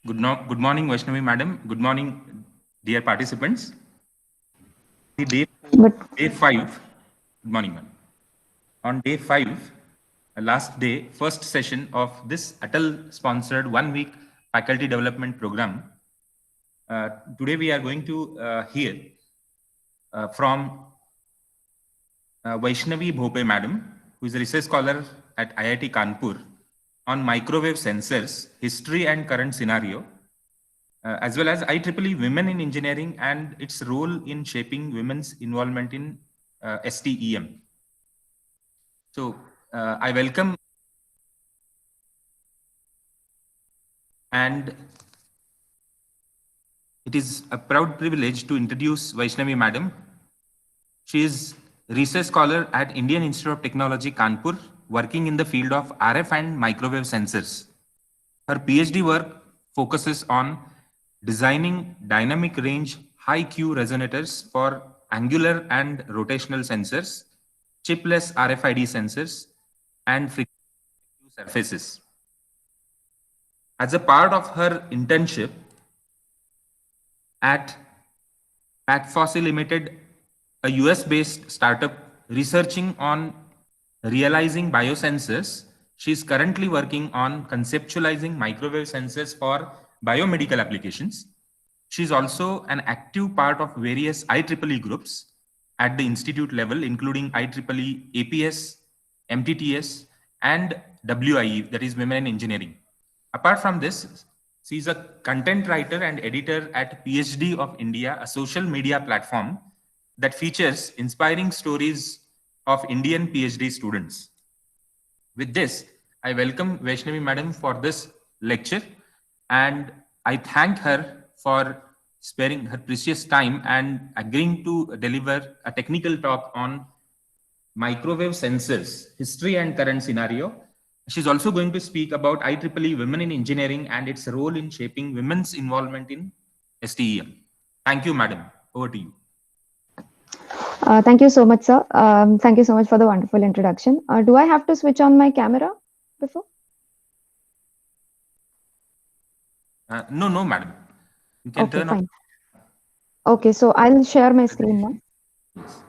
Good morning, Vaishnavi madam. Good morning, dear participants. The But day 5. Good morning, madam. On day 5, last day, first session of this Atal-sponsored one-week faculty development program. Today we are going to hear from Vaishnavi Bhope madam, who is a research scholar at IIT Kanpur on microwave sensors, history and current scenario, as well as IEEE Women in Engineering and its role in shaping women's involvement in STEM. So I welcome and it is a proud privilege to introduce Vaishnavi Madam. She is research scholar at Indian Institute of Technology, Kanpur, working in the field of RF and microwave sensors. Her PhD work focuses on designing dynamic range high Q resonators for angular and rotational sensors, chipless RFID sensors, and frequency surfaces. As a part of her internship at PacFossil Limited, a US-based startup researching on realizing biosensors, she is currently working on conceptualizing microwave sensors for biomedical applications. She is also an active part of various IEEE groups at the institute level, including IEEE APS, MTTS, and WIE, that is Women in Engineering. Apart from this, she is a content writer and editor at PhD of India, a social media platform that features inspiring stories of Indian PhD students. With this, I welcome Vaishnavi Madam for this lecture, and I thank her for sparing her precious time and agreeing to deliver a technical talk on microwave sensors, history and current scenario. She's also going to speak about IEEE Women in Engineering and its role in shaping women's involvement in STEM. Thank you, Madam. Over to you. thank you so much, sir. Thank you so much for the wonderful introduction. Do I have to switch on my camera before? No, Madam. You can Okay, turn on. fine. Okay, so I'll share my screen now. Yes.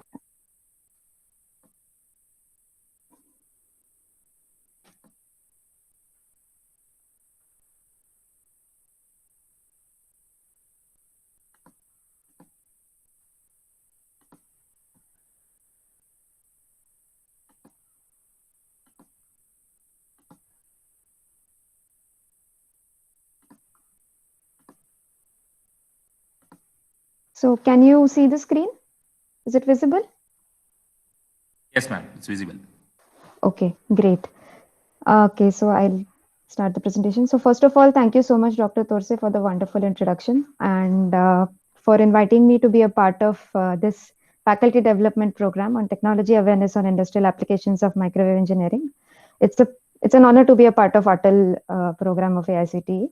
So can you see the screen? Is it visible? Yes, ma'am. It's visible. Okay, great. Okay, so I'll start the presentation. So first of all, thank you so much, Dr. Torse, for the wonderful introduction and for inviting me to be a part of this faculty development program on technology awareness on industrial applications of microwave engineering. It's an honor to be a part of ATAL program of AICTE.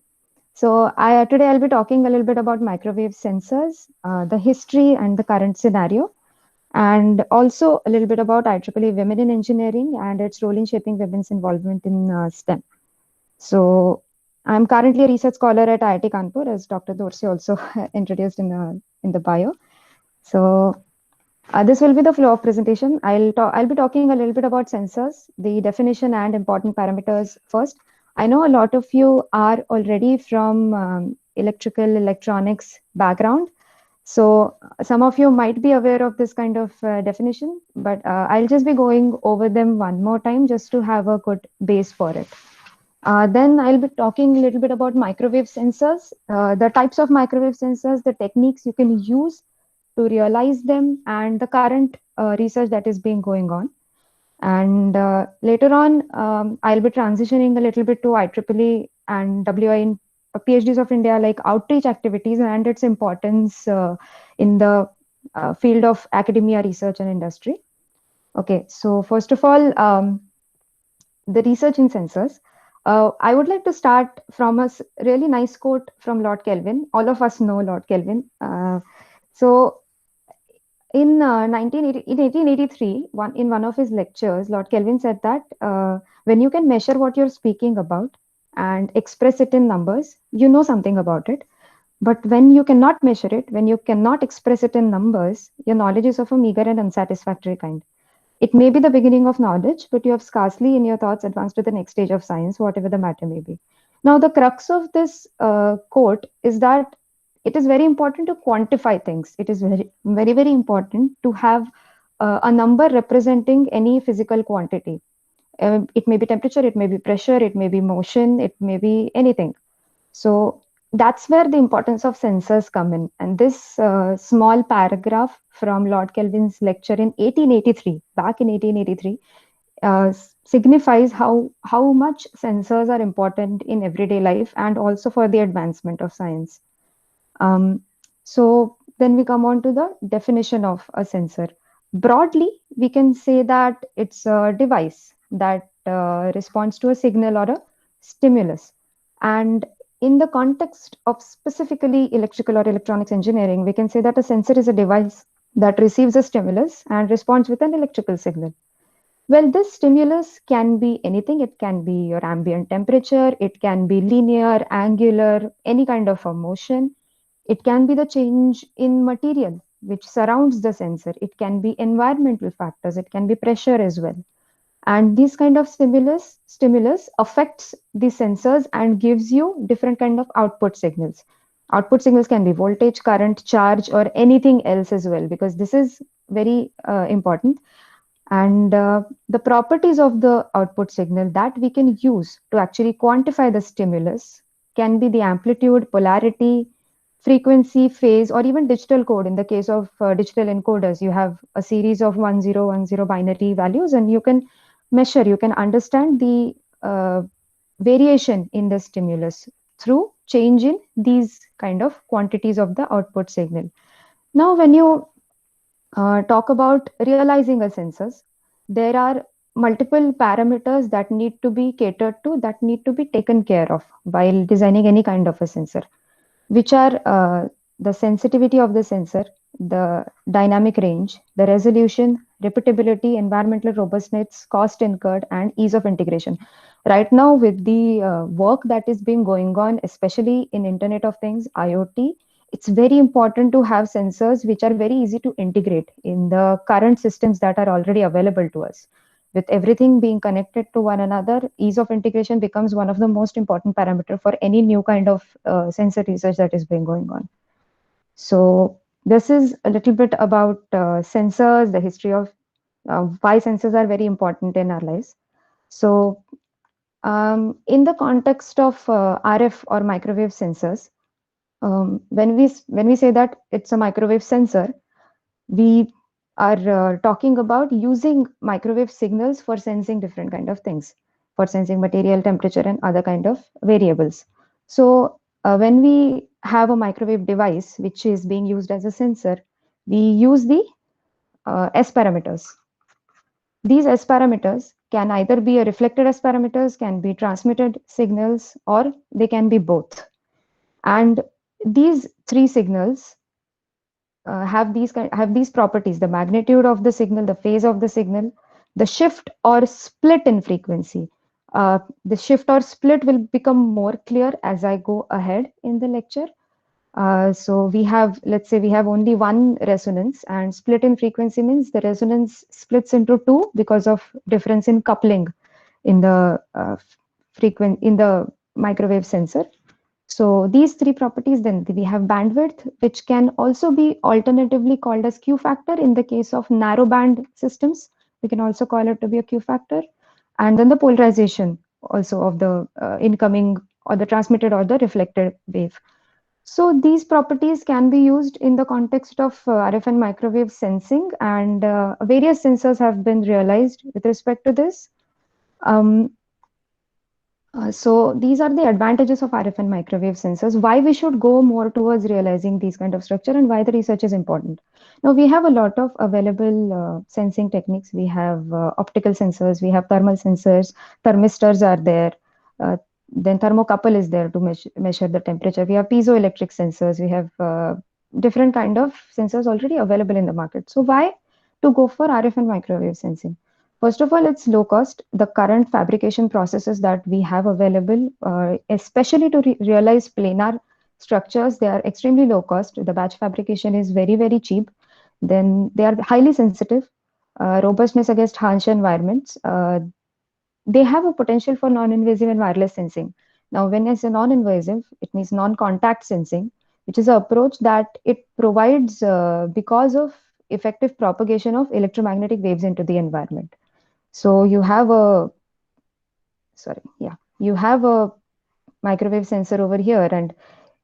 So today I'll be talking a little bit about microwave sensors, the history and the current scenario, and also a little bit about IEEE Women in Engineering and its role in shaping women's involvement in STEM. So I'm currently a research scholar at IIT Kanpur, as Dr. Dorsey also introduced in the bio. So this will be the flow of presentation. I'll be talking a little bit about sensors, the definition and important parameters first. I know a lot of you are already from electrical electronics background. So some of you might be aware of this kind of definition, but I'll just be going over them one more time just to have a good base for it. Then I'll be talking a little bit about microwave sensors, the types of microwave sensors, the techniques you can use to realize them, and the current research that is being going on. And later on, I'll be transitioning a little bit to IEEE and WI in PhDs of India, like outreach activities and its importance in the field of academia, research, and industry. Okay, so first of all, the research in sensors. I would like to start from a really nice quote from Lord Kelvin. All of us know Lord Kelvin. So in 1883, in one of his lectures, Lord Kelvin said that when you can measure what you're speaking about, and express it in numbers, you know something about it. But when you cannot measure it, when you cannot express it in numbers, your knowledge is of a meager and unsatisfactory kind. It may be the beginning of knowledge, but you have scarcely in your thoughts advanced to the next stage of science, whatever the matter may be. Now, the crux of this quote is that it is very important to quantify things. It is very, very, very important to have a number representing any physical quantity. It may be temperature, it may be pressure, it may be motion, it may be anything. So that's where the importance of sensors come in. And this small paragraph from Lord Kelvin's lecture in 1883, back in 1883, signifies how much sensors are important in everyday life and also for the advancement of science. So then we come on to the definition of a sensor. Broadly, we can say that it's a device that responds to a signal or a stimulus. And in the context of specifically electrical or electronics engineering, we can say that a sensor is a device that receives a stimulus and responds with an electrical signal. Well, this stimulus can be anything. It can be your ambient temperature, it can be linear, angular, any kind of a motion. It can be the change in material which surrounds the sensor. It can be environmental factors. It can be pressure as well. And this kind of stimulus affects the sensors and gives you different kind of output signals. Output signals can be voltage, current, charge, or anything else as well, because this is very important. And the properties of the output signal that we can use to actually quantify the stimulus can be the amplitude, polarity, frequency, phase, or even digital code. In the case of digital encoders, you have a series of 1010 binary values, and you can measure, you can understand the variation in the stimulus through change in these kind of quantities of the output signal. Now, when you talk about realizing a sensors, there are multiple parameters that need to be catered to, that need to be taken care of while designing any kind of a sensor, which are the sensitivity of the sensor, the dynamic range, the resolution, repeatability, environmental robustness, cost incurred, and ease of integration. Right now, with the work that is being going on, especially in Internet of Things, IoT, it's very important to have sensors which are very easy to integrate in the current systems that are already available to us. With everything being connected to one another, ease of integration becomes one of the most important parameter for any new kind of sensor research that is being going on. So this is a little bit about sensors, the history of why sensors are very important in our lives. So in the context of RF or microwave sensors, when we say that it's a microwave sensor, we are talking about using microwave signals for sensing different kind of things, for sensing material, temperature, and other kind of variables. So when we have a microwave device which is being used as a sensor, we use the S parameters. These S parameters can either be a reflected S parameters, can be transmitted signals, or they can be both. And these three signals have these properties: the magnitude of the signal, the phase of the signal, the shift or split in frequency. The shift or split will become more clear as I go ahead in the lecture. So we have, let's say we have only one resonance, and split in frequency means the resonance splits into two because of difference in coupling in the in the microwave sensor. So these three properties, then we have bandwidth, which can also be alternatively called as Q factor. In the case of narrowband systems, we can also call it to be a Q factor. And then the polarization also of the incoming or the transmitted or the reflected wave. So these properties can be used in the context of RF and microwave sensing, and various sensors have been realized with respect to this. So these are the advantages of RF and microwave sensors, why we should go more towards realizing these kind of structure, and why the research is important. Now we have a lot of available sensing techniques. We have optical sensors, we have thermal sensors, thermistors are there. Then thermocouple is there to measure the temperature. We have piezoelectric sensors. We have different kind of sensors already available in the market. So why to go for RF and microwave sensing? First of all, it's low cost. The current fabrication processes that we have available, especially to realize planar structures, they are extremely low cost. The batch fabrication is very, very cheap. Then they are highly sensitive, robustness against harsh environments. They have a potential for non-invasive and wireless sensing. Now, when I say non-invasive, it means non-contact sensing, which is an approach that it provides because of effective propagation of electromagnetic waves into the environment. So you have a, sorry, yeah, you have a microwave sensor over here, and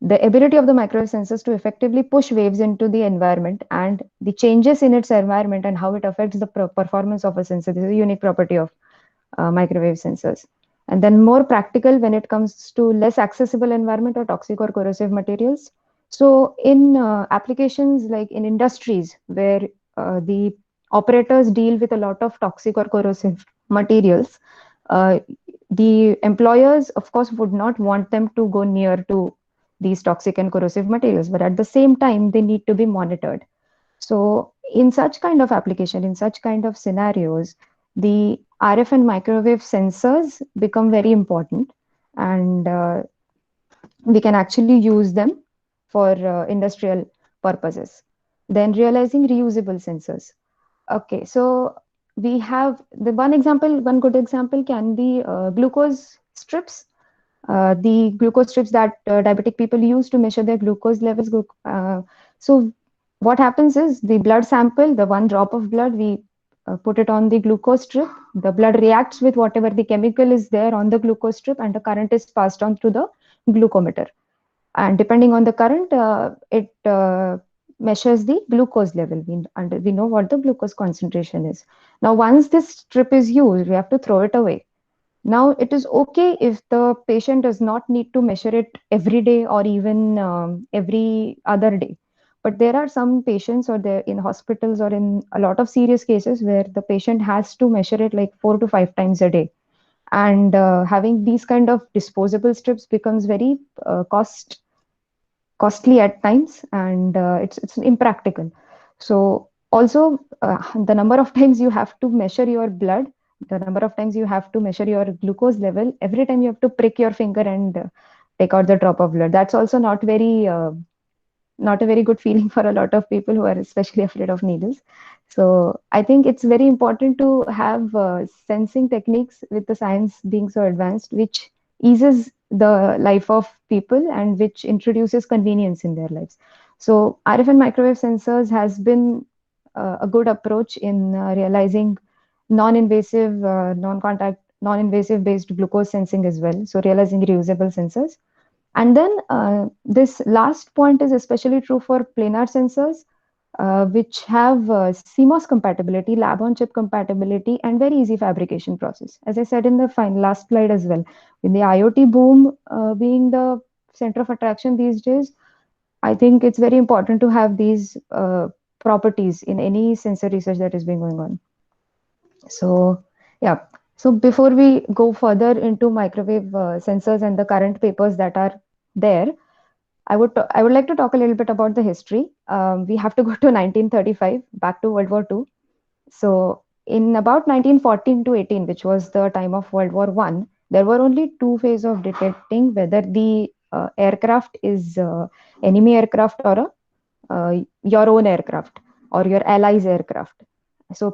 the ability of the microwave sensors to effectively push waves into the environment and the changes in its environment and how it affects the performance of a sensor. This is a unique property of microwave sensors. And then more practical when it comes to less accessible environment or toxic or corrosive materials. So in applications like in industries where the operators deal with a lot of toxic or corrosive materials, uh, the employers, of course, would not want them to go near to these toxic and corrosive materials, but at the same time, they need to be monitored. So in such kind of application, in such kind of scenarios, the RF and microwave sensors become very important, and we can actually use them for industrial purposes. Then realizing reusable sensors. Okay, so we have the one example, one good example can be glucose strips. The glucose strips that diabetic people use to measure their glucose levels. So what happens is the blood sample, the one drop of blood, we put it on the glucose strip. The blood reacts with whatever the chemical is there on the glucose strip, and the current is passed on to the glucometer. And depending on the current, it measures the glucose level. We know what the glucose concentration is. Now, once this strip is used, we have to throw it away. Now, it is okay if the patient does not need to measure it every day or even every other day. But there are some patients, or they're in hospitals or in a lot of serious cases where the patient has to measure it like 4 to 5 times a day. And having these kind of disposable strips becomes very costly at times, and it's impractical. So also the number of times you have to measure your blood, the number of times you have to measure your glucose level, every time you have to prick your finger and take out the drop of blood, that's also not a very good feeling for a lot of people who are especially afraid of needles. So I think it's very important to have sensing techniques with the science being so advanced, which eases the life of people and which introduces convenience in their lives. So RF and microwave sensors has been a good approach in realizing non-invasive, non-contact, non-invasive based glucose sensing as well. So realizing reusable sensors. And then this last point is especially true for planar sensors, which have CMOS compatibility, lab-on-chip compatibility, and very easy fabrication process. As I said in the last slide as well, with the IoT boom being the center of attraction these days, I think it's very important to have these properties in any sensor research that is being going on. So, yeah. So before we go further into microwave sensors and the current papers that are there, I would like to talk a little bit about the history. We have to go to 1935, back to World War II. So in about 1914 to 18, which was the time of World War I, there were only two ways of detecting whether the aircraft is enemy aircraft or your own aircraft or your allies' aircraft. So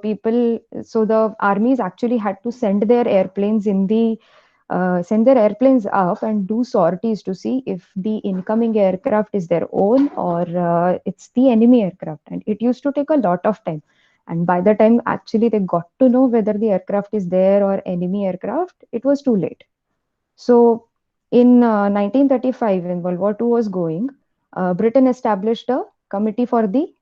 so the armies actually had to send their airplanes send their airplanes up and do sorties to see if the incoming aircraft is their own or it's the enemy aircraft. And it used to take a lot of time. And by the time actually they got to know whether the aircraft is there or enemy aircraft, it was too late. So in 1935, when World War II was going, Britain established a committee for the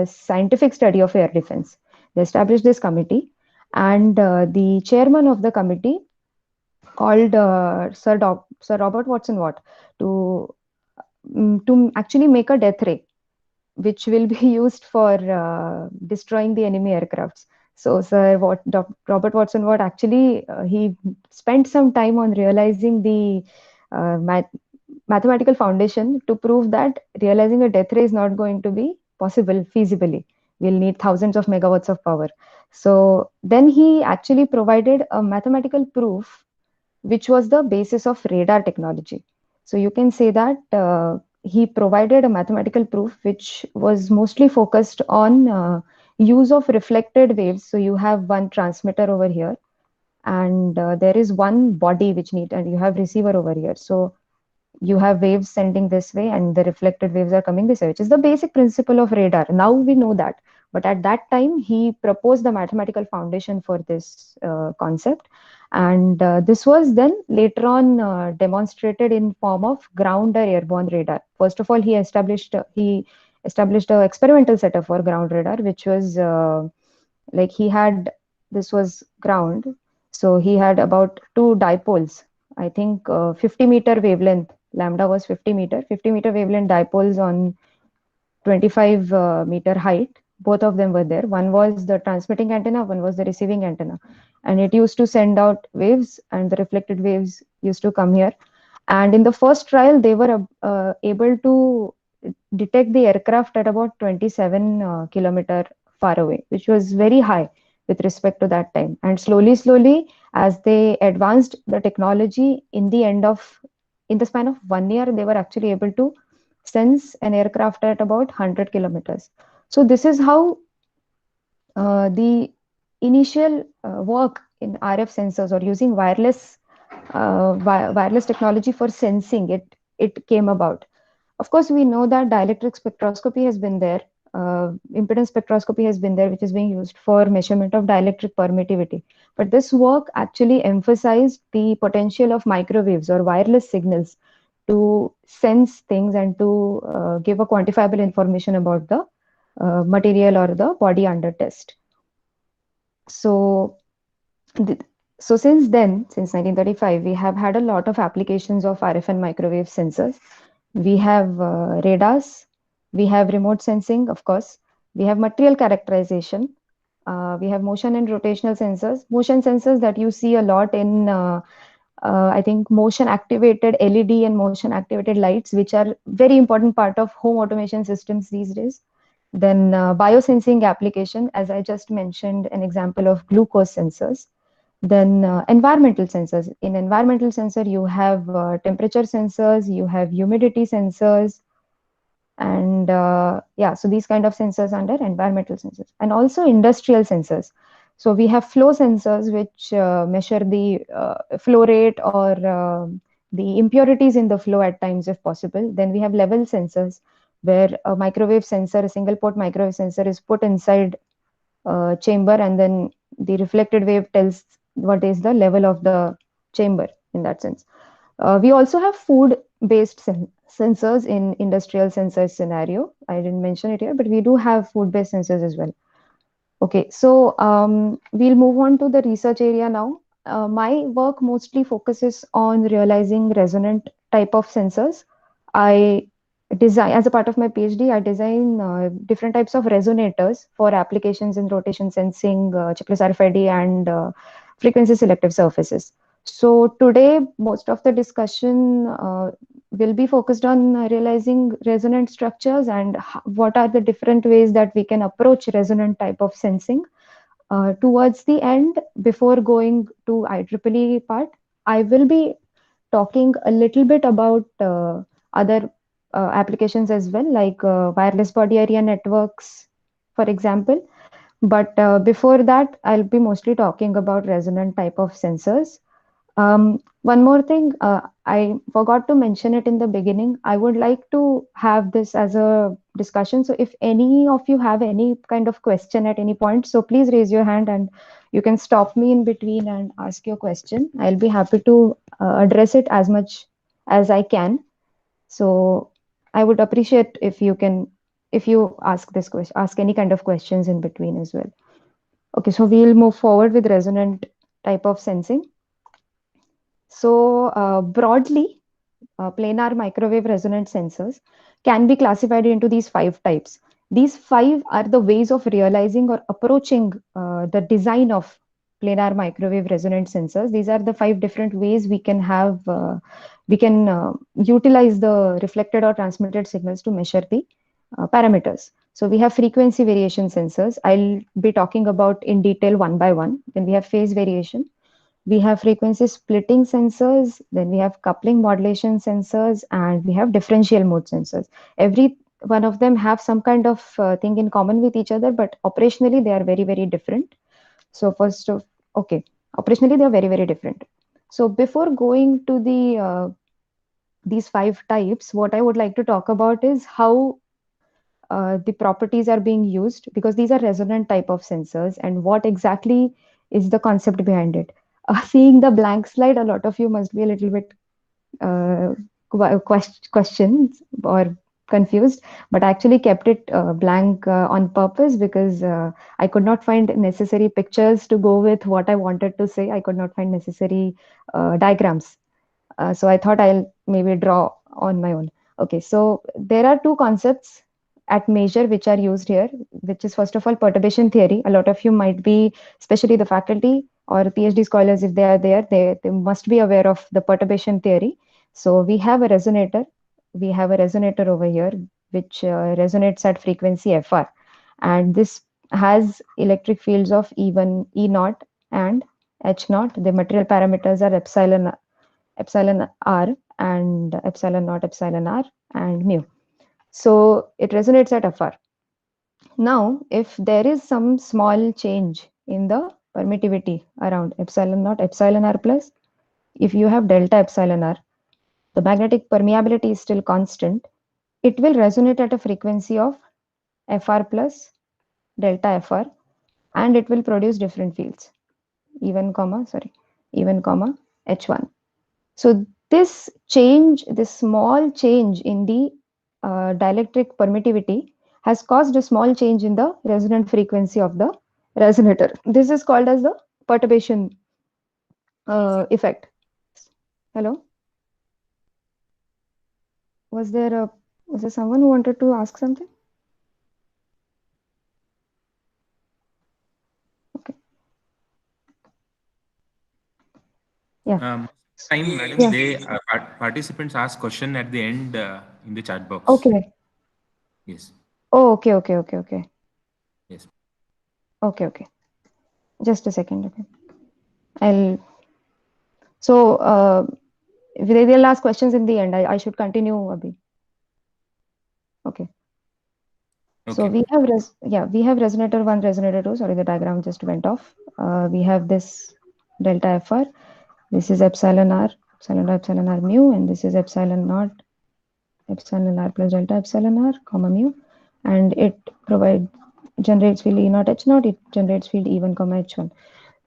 scientific study of air defense. They established this committee, and the chairman of the committee called Sir Robert Watson Watt to actually make a death ray which will be used for destroying the enemy aircrafts. So Robert Watson Watt actually he spent some time on realizing the mathematical foundation to prove that realizing a death ray is not going to be possible feasibly. We'll need thousands of megawatts of power. So then he actually provided a mathematical proof, which was the basis of radar technology. So you can say that he provided a mathematical proof which was mostly focused on use of reflected waves. So you have one transmitter over here, and there is one body which need, and you have receiver over here. So you have waves sending this way and the reflected waves are coming this way, which is the basic principle of radar. Now we know that. But at that time, he proposed the mathematical foundation for this concept. And this was then later on demonstrated in form of ground or airborne radar. First of all, he established a experimental setup for ground radar, which was like he had, this was ground. So he had about two dipoles, I think 50-meter wavelength. Lambda was 50-meter wavelength dipoles on 25 meter height. Both of them were there. One was the transmitting antenna, one was the receiving antenna. And it used to send out waves, and the reflected waves used to come here. And in the first trial, they were able to detect the aircraft at about 27 kilometer far away, which was very high with respect to that time. And slowly, as they advanced the technology, in the span of 1 year, they were actually able to sense an aircraft at about 100 kilometers. So this is how the initial work in RF sensors or using wireless technology for sensing it came about. Of course, we know that dielectric spectroscopy has been there. Impedance spectroscopy has been there, which is being used for measurement of dielectric permittivity. But this work actually emphasized the potential of microwaves or wireless signals to sense things and to give a quantifiable information about the material or the body under test. So, so since then, since 1935, we have had a lot of applications of RF and microwave sensors. We have radars, we have remote sensing, of course, we have material characterization, we have motion and rotational sensors. Motion sensors that you see a lot in, I think, motion activated LED and motion activated lights, which are very important part of home automation systems these days. Then biosensing application, as I just mentioned, an example of glucose sensors. Then environmental sensors. In environmental sensor, you have temperature sensors, you have humidity sensors, and yeah, so these kind of sensors under environmental sensors, and also industrial sensors. So we have flow sensors, which measure the flow rate or the impurities in the flow at times if possible. Then we have level sensors, where a microwave sensor, a single port microwave sensor, is put inside chamber, and then the reflected wave tells what is the level of the chamber in that sense. We also have food-based sensors in industrial sensors scenario. I didn't mention it here, but we do have food-based sensors as well. Okay, so we'll move on to the research area now. My work mostly focuses on realizing resonant type of sensors. I design, as a part of my PhD, I design different types of resonators for applications in rotation sensing, chiplet RFID, and frequency selective surfaces. So today, most of the discussion will be focused on realizing resonant structures and what are the different ways that we can approach resonant type of sensing. Towards the end, before going to IEEE part, I will be talking a little bit about other applications as well, like wireless body area networks, for example. But before that, I'll be mostly talking about resonant type of sensors. One more thing, I forgot to mention it in the beginning. I would like to have this as a discussion. So if any of you have any kind of question at any point, so please raise your hand and you can stop me in between and ask your question. I'll be happy to address it as much as I can. So I would appreciate if you can, if you ask this question, ask any kind of questions in between as well. Okay, so we'll move forward with resonant type of sensing. So broadly, planar microwave resonance sensors can be classified into these 5 types. These 5 are the ways of realizing or approaching the design of planar microwave resonance sensors. These are the 5 different ways we can utilize the reflected or transmitted signals to measure the parameters. So we have frequency variation sensors. I'll be talking about in detail one by one. Then we have phase variation. We have frequency splitting sensors. Then we have coupling modulation sensors, and we have differential mode sensors. Every one of them have some kind of thing in common with each other, but operationally they are very, very different. So okay, operationally they are very, very different. So before going to these 5 types, what I would like to talk about is how the properties are being used, because these are resonant type of sensors, and what exactly is the concept behind it. Seeing the blank slide, a lot of you must be a little bit uh, questions or confused, but I actually kept it blank on purpose because I could not find necessary pictures to go with what I wanted to say. I could not find necessary diagrams. So I thought I'll maybe draw on my own. Okay, so there are two concepts at major which are used here, which is first of all perturbation theory. A lot of you might be, especially the faculty or PhD scholars, if they are there, they must be aware of the perturbation theory. So we have a resonator. We have a resonator over here, which resonates at frequency FR. And this has electric fields of E1, E naught, and H naught. The material parameters are epsilon r and epsilon naught, epsilon r, and mu. So it resonates at FR. Now, if there is some small change in the permittivity around epsilon naught, epsilon r plus, if you have delta epsilon r, the magnetic permeability is still constant. It will resonate at a frequency of FR plus delta FR, and it will produce different fields, even comma, H1. So this change, this small change in the dielectric permittivity has caused a small change in the resonant frequency of the resonator. This is called as the perturbation effect. Hello? Was there someone who wanted to ask something? Okay. Yeah. Time, madam, Yeah. they participants ask question at the end in the chat box. Okay. Yes. Oh, okay. Yes. Okay. Just a second. Okay. I'll. So they'll ask questions in the end. I should continue, Abhi. Okay. So Okay. we have resonator 1, resonator 2. Sorry, the diagram just went off. We have this delta FR. This is epsilon r mu, and this is epsilon naught, epsilon r plus delta epsilon r, comma mu, and it generates field E naught H naught. It generates field E1, comma H1.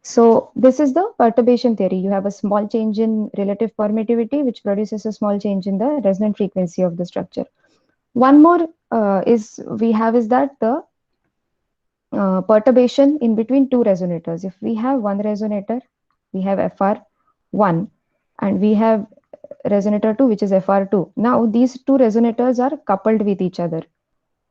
So this is the perturbation theory. You have a small change in relative permittivity, which produces a small change in the resonant frequency of the structure. One more is that the perturbation in between two resonators. If we have one resonator, we have FR1, and we have resonator 2, which is FR2. Now these two resonators are coupled with each other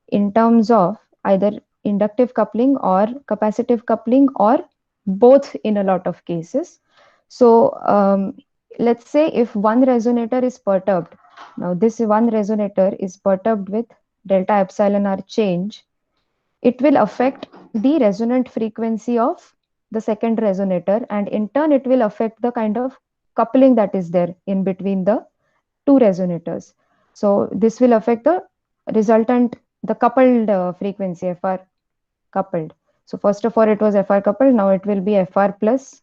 in terms of either inductive coupling or capacitive coupling, or both in a lot of cases. So let's say if one resonator is perturbed, now this one resonator is perturbed with delta epsilon r change, it will affect the resonant frequency of the second resonator, and in turn it will affect the kind of coupling that is there in between the two resonators. So this will affect the resultant, the coupled frequency, FR coupled. So first of all it was FR coupled, now it will be FR plus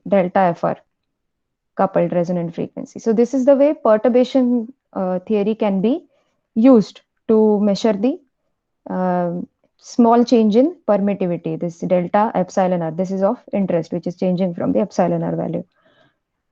delta FR coupled resonant frequency. So this is the way perturbation theory can be used to measure the small change in permittivity, this delta epsilon r. This is of interest, which is changing from the epsilon r value.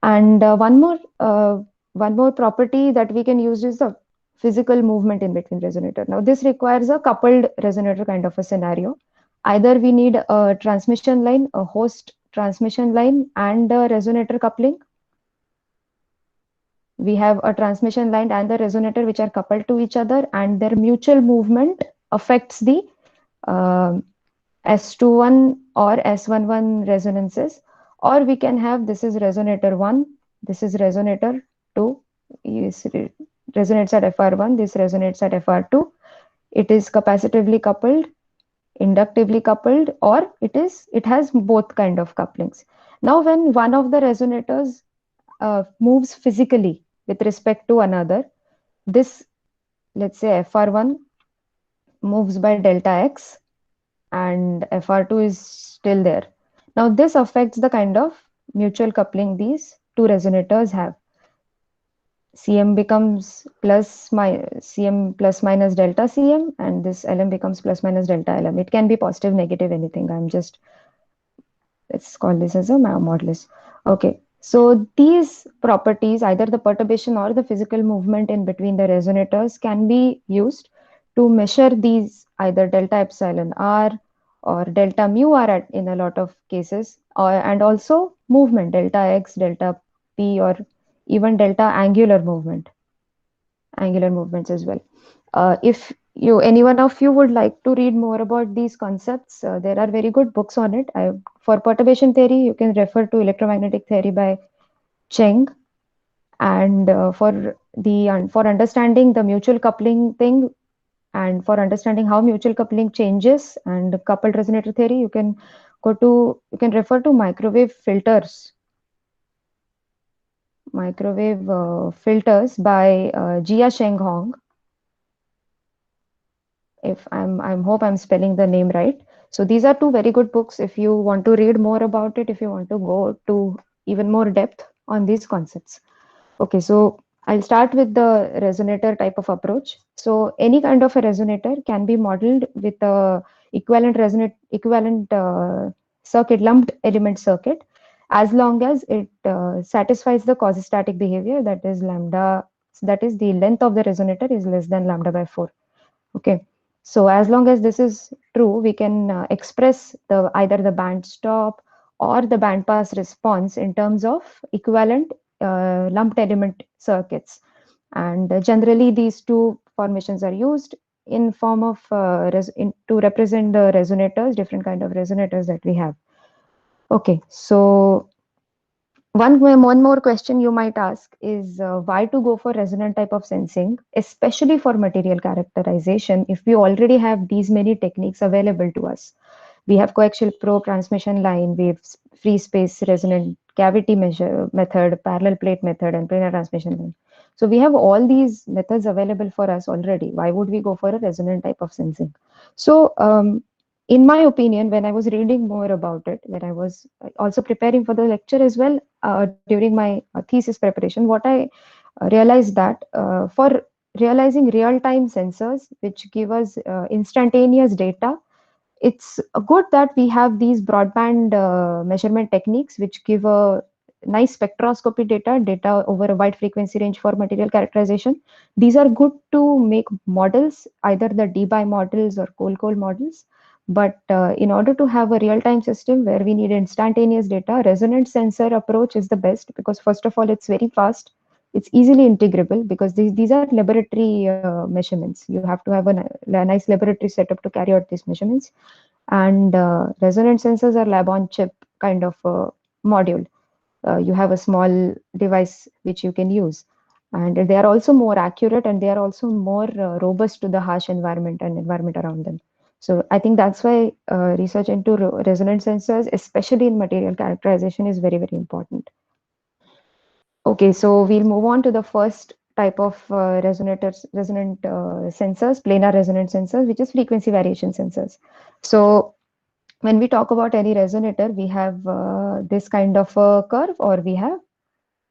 And one more property that we can use is the physical movement in between resonator. Now this requires a coupled resonator kind of a scenario. Either we need a transmission line, a host transmission line, and a resonator coupling. We have a transmission line and the resonator which are coupled to each other, and their mutual movement affects the S21 or S11 resonances. Or we can have, this is resonator 1, this is resonator 2, resonates at FR1, this resonates at FR2. It is capacitively coupled, inductively coupled, or it has both kind of couplings. Now, when one of the resonators moves physically with respect to another, this, let's say FR1 moves by delta x and FR2 is still there. Now, this affects the kind of mutual coupling these two resonators have. Cm becomes Cm plus minus delta Cm, and this Lm becomes plus minus delta Lm. It can be positive, negative, anything. I'm just, let's call this as a modulus. Okay, so these properties, either the perturbation or the physical movement in between the resonators, can be used to measure these either delta epsilon r or delta mu r in a lot of cases, and also movement delta x, delta p, or even delta angular movements as well. If any one of you would like to read more about these concepts, there are very good books on it. For perturbation theory, you can refer to Electromagnetic Theory by Cheng, and for understanding the mutual coupling thing, and for understanding how mutual coupling changes and coupled resonator theory, you can refer to microwave filters by Jia Sheng Hong. If I'm hope I'm spelling the name right. So these are two very good books if you want to read more about it, if you want to go to even more depth on these concepts. Okay, so I'll start with the resonator type of approach. So any kind of a resonator can be modeled with a equivalent circuit, lumped element circuit, as long as it satisfies the quasi-static behavior, that is lambda, that is the length of the resonator is less than lambda by 4. Okay, so as long as this is true, we can express either the band stop or the band pass response in terms of equivalent lumped element circuits. And generally, these two formations are used in form of to represent the resonators, different kind of resonators that we have. Okay, so one more question you might ask is why to go for resonant type of sensing, especially for material characterization, if we already have these many techniques available to us. We have coaxial probe, transmission line, we have free space resonant cavity measure method, parallel plate method, and planar transmission line. So we have all these methods available for us already. Why would we go for a resonant type of sensing? So in my opinion, when I was reading more about it, when I was also preparing for the lecture as well, during my thesis preparation, what I realized that for realizing real-time sensors, which give us instantaneous data, it's good that we have these broadband measurement techniques which give a nice spectroscopy data over a wide frequency range for material characterization. These are good to make models, either the debye models or Kolkol models. But in order to have a real-time system where we need instantaneous data, resonant sensor approach is the best, because first of all, it's very fast. It's easily integrable because these are laboratory measurements. You have to have a nice laboratory setup to carry out these measurements. And resonant sensors are lab on chip kind of module. You have a small device which you can use, and they are also more accurate, and they are also more robust to the harsh environment and environment around them. So I think that's why research into resonant sensors, especially in material characterization, is very, very important. Okay, so we'll move on to the first type of resonant sensors, planar resonant sensors, which is frequency variation sensors. So when we talk about any resonator, we have this kind of a curve, or we have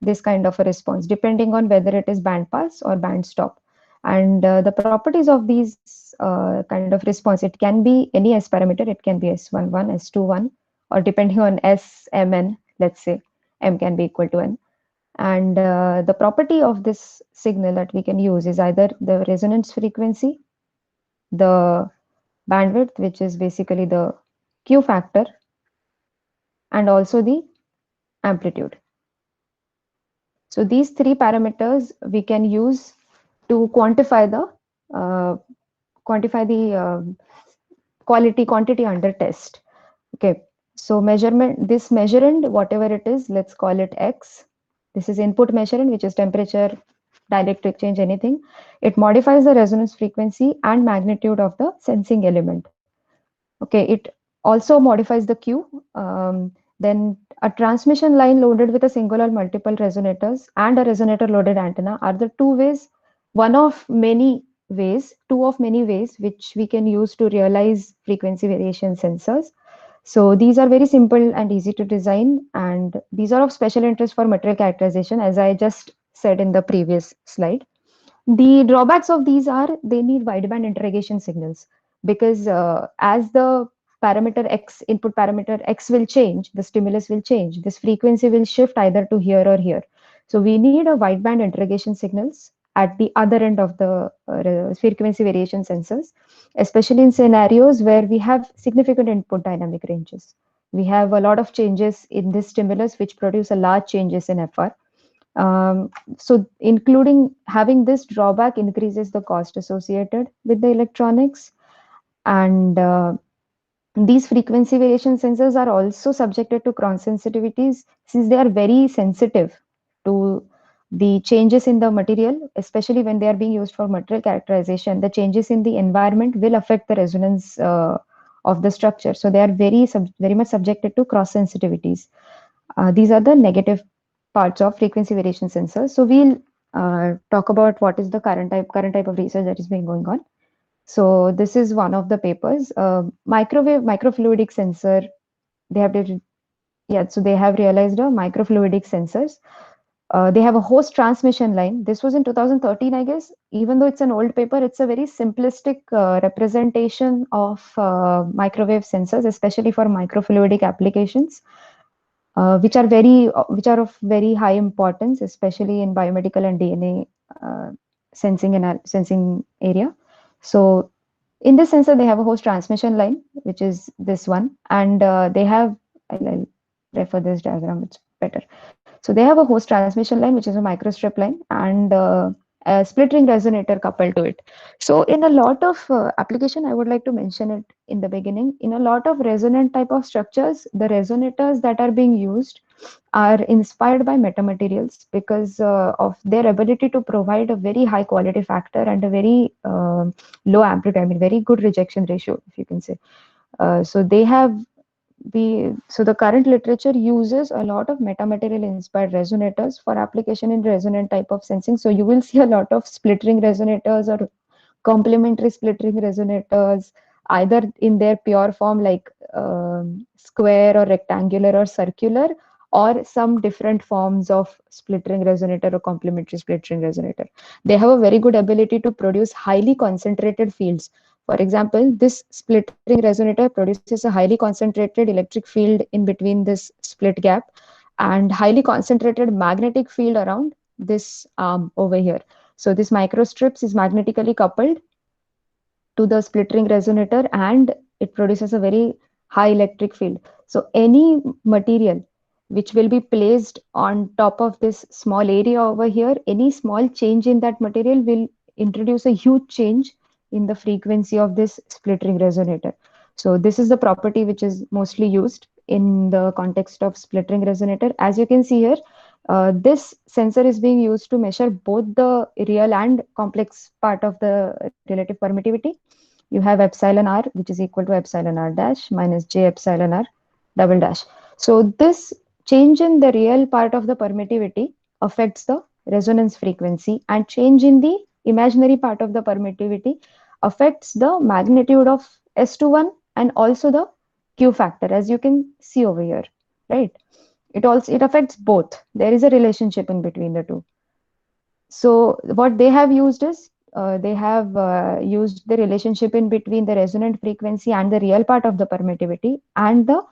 this kind of a response, depending on whether it is band pass or band stop. And the properties of these kind of response, it can be any S parameter, it can be S11, S21, or depending on SMN, let's say M can be equal to N. And the property of this signal that we can use is either the resonance frequency, the bandwidth, which is basically the Q factor, and also the amplitude. So these three parameters we can use to quantify uh, the quantity under test. Okay, so this measurand, whatever it is, let's call it X. This is input measurand, which is temperature, dielectric change, anything. It modifies the resonance frequency and magnitude of the sensing element. Okay, it also modifies the Q. Then a transmission line loaded with a single or multiple resonators and a resonator loaded antenna are the two ways, two of many ways which we can use to realize frequency variation sensors. So these are very simple and easy to design, and these are of special interest for material characterization, as I just said in the previous slide. The drawbacks of these are they need wideband interrogation signals, because as the parameter x, input parameter x will change, the stimulus will change, this frequency will shift either to here or here. So we need a wideband interrogation signals at the other end of the frequency variation sensors, especially in scenarios where we have significant input dynamic ranges. We have a lot of changes in this stimulus which produce a large changes in FR. So including having this drawback increases the cost associated with the electronics. And these frequency variation sensors are also subjected to cross sensitivities, since they are very sensitive to the changes in the material, especially when they are being used for material characterization. The changes in the environment will affect the resonance of the structure. So they are very much subjected to cross sensitivities. These are the negative parts of frequency variation sensors. So we'll talk about what is the current type of research that is being going on. So this is one of the papers. Microfluidic sensor. They have so they have realized a microfluidic sensors. They have a host transmission line. This was in 2013, I guess. Even though it's an old paper, it's a very simplistic representation of microwave sensors, especially for microfluidic applications. Which are of very high importance, especially in biomedical and DNA sensing area. So in this sensor, they have a host transmission line, which is this one, and they have, I'll refer this diagram, it's better. So they have a host transmission line, which is a microstrip line, and a split ring resonator coupled to it. So in a lot of application, I would like to mention it in the beginning, in a lot of resonant type of structures, the resonators that are being used are inspired by metamaterials because of their ability to provide a very high quality factor and a very low amplitude, I mean, very good rejection ratio, if you can say. So they have so the current literature uses a lot of metamaterial inspired resonators for application in resonant type of sensing. So you will see a lot of split ring resonators or complementary split ring resonators, either in their pure form like square or rectangular or circular, or some different forms of split ring resonator or complementary split ring resonator. They have a very good ability to produce highly concentrated fields. For example, this split ring resonator produces a highly concentrated electric field in between this split gap and highly concentrated magnetic field around this arm over here. So this microstrips is magnetically coupled to the split ring resonator and it produces a very high electric field. So any material which will be placed on top of this small area over here, any small change in that material will introduce a huge change in the frequency of this split ring resonator. So this is the property which is mostly used in the context of split ring resonator. As you can see here, this sensor is being used to measure both the real and complex part of the relative permittivity. You have epsilon r, which is equal to epsilon r dash minus j epsilon r double dash. So this change in the real part of the permittivity affects the resonance frequency, and change in the imaginary part of the permittivity affects the magnitude of S21 and also the Q factor, as you can see over here, right? It affects both. There is a relationship in between the two. So what they have used is they have used the relationship in between the resonant frequency and the real part of the permittivity and the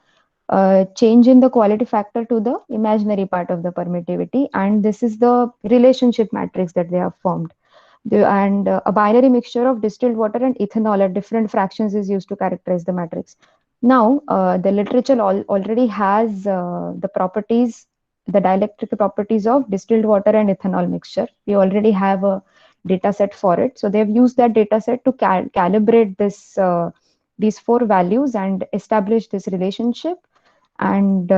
change in the quality factor to the imaginary part of the permittivity, and this is the relationship matrix that they have formed. And a binary mixture of distilled water and ethanol at different fractions is used to characterize the matrix. Now, the literature already has the properties, the dielectric properties of distilled water and ethanol mixture. We already have a data set for it. So they've used that data set to calibrate these four values and establish this relationship. And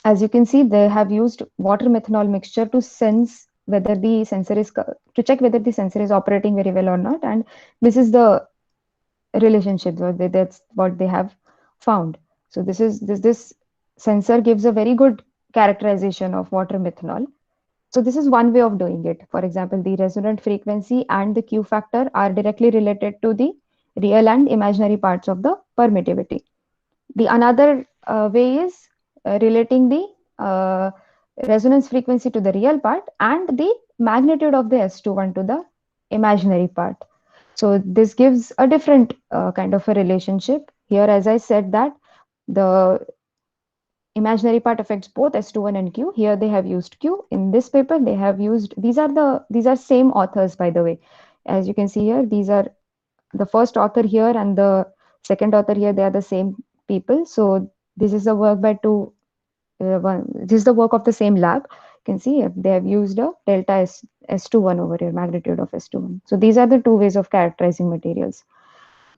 as you can see, they have used water methanol mixture to sense whether the sensor is operating very well or not. And this is the relationship, that's what they have found. So this sensor gives a very good characterization of water methanol. So this is one way of doing it. For example, the resonant frequency and the Q factor are directly related to the real and imaginary parts of the permittivity. The another way is relating the resonance frequency to the real part and the magnitude of the S21 to the imaginary part. So this gives a different kind of a relationship. Here, as I said, that the imaginary part affects both S21 and Q. Here they have used Q. In this paper, they have used, these are same authors, by the way. As you can see here, these are the first author here and the second author here, they are the same people. So this is a work by this is the work of the same lab. You can see they have used a delta S21 over here, magnitude of S21. So these are the two ways of characterizing materials.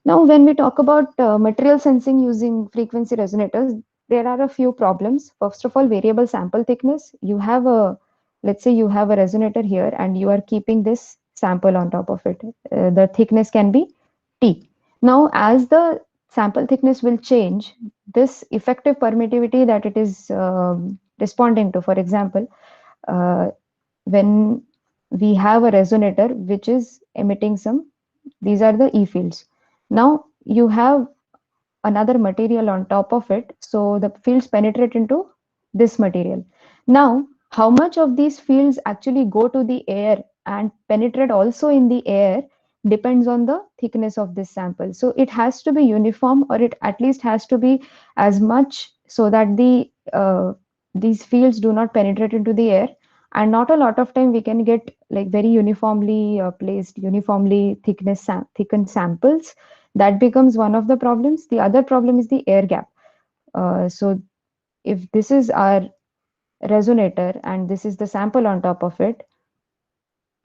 Now, when we talk about material sensing using frequency resonators, there are a few problems. First of all, variable sample thickness. Let's say you have a resonator here and you are keeping this sample on top of it. The thickness can be T. Now, as the sample thickness will change, this effective permittivity that it is responding to, for example, uh, when we have a resonator which is emitting these are the E fields. Now you have another material on top of it, so the fields penetrate into this material. Now, how much of these fields actually go to the air and penetrate also in the air depends on the thickness of this sample. So it has to be uniform, or it at least has to be as much so that these fields do not penetrate into the air. And not a lot of time we can get like very uniformly placed, uniformly thickened samples. That becomes one of the problems. The other problem is the air gap. So if this is our resonator and this is the sample on top of it,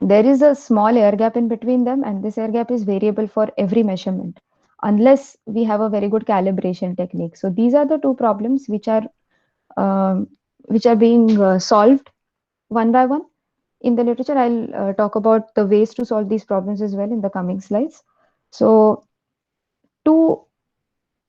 there is a small air gap in between them, and this air gap is variable for every measurement unless we have a very good calibration technique. So these are the two problems um, which are being solved one by one. In the literature, I'll talk about the ways to solve these problems as well in the coming slides. So to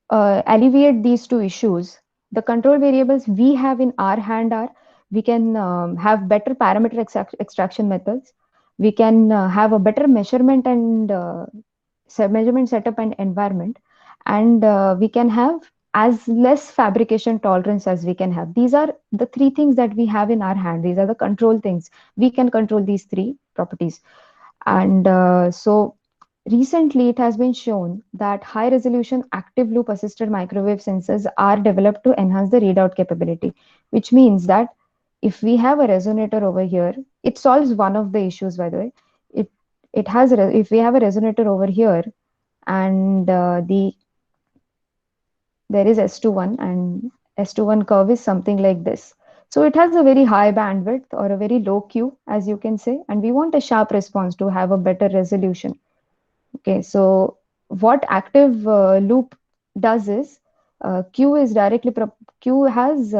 alleviate these two issues, the control variables we have in our hand are, we can have better parameter extraction methods. We can have a better measurement and measurement setup and environment, and we can have as less fabrication tolerance as we can have. These are the three things that we have in our hand. These are the control things. We can control these three properties. And so recently it has been shown that high resolution active loop assisted microwave sensors are developed to enhance the readout capability, which means that if we have a resonator over here, it solves one of the issues, by the way. It it has if we have a resonator over here and there is S21 and S21 curve is something like this. So it has a very high bandwidth or a very low Q, as you can say, and we want a sharp response to have a better resolution. Okay, so what active loop does is Q has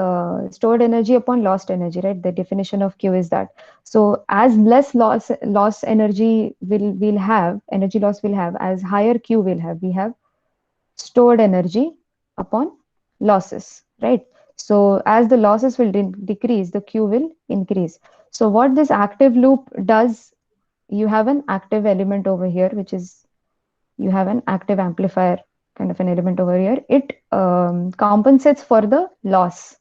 stored energy upon lost energy, right? The definition of Q is that. So as less loss energy will have, energy loss will have, as higher Q will have. We have stored energy upon losses, right? So as the losses will decrease, the Q will increase. So what this active loop does, you have an active element over here, which is, you have an active amplifier kind of an element over here. It compensates for the loss.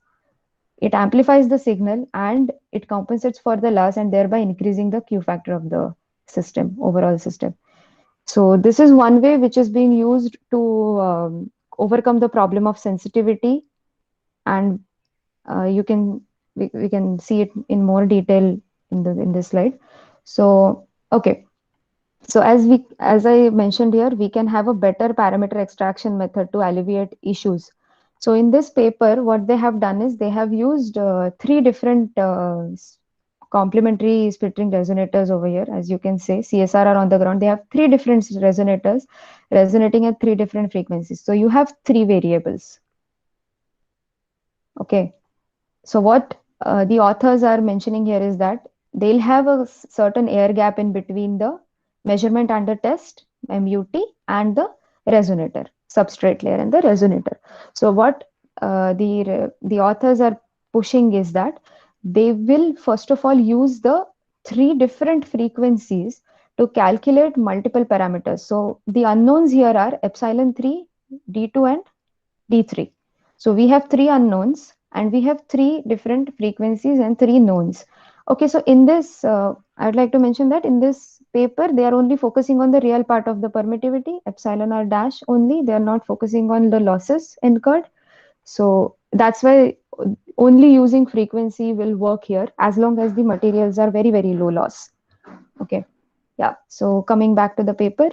It amplifies the signal and it compensates for the loss, and thereby increasing the Q factor of the system, overall system. So this is one way which is being used to overcome the problem of sensitivity, and you can we can see it in more detail in this slide. So okay, so as I mentioned here, we can have a better parameter extraction method to alleviate issues. So in this paper, what they have done is they have used three different complementary splittering resonators over here. As you can say, CSR are on the ground. They have three different resonators resonating at three different frequencies. So you have three variables. Okay. So what the authors are mentioning here is that they'll have a certain air gap in between the measurement under test, MUT, and the resonator, substrate layer and the resonator. So what the authors are pushing is that they will first of all use the three different frequencies to calculate multiple parameters. So the unknowns here are epsilon 3, D2, and D3. So we have three unknowns and we have three different frequencies and three knowns. Okay, so in this, I'd like to mention that in this paper, they are only focusing on the real part of the permittivity, epsilon or dash only. They are not focusing on the losses incurred. So that's why only using frequency will work here as long as the materials are very, very low loss. Okay, yeah. So coming back to the paper,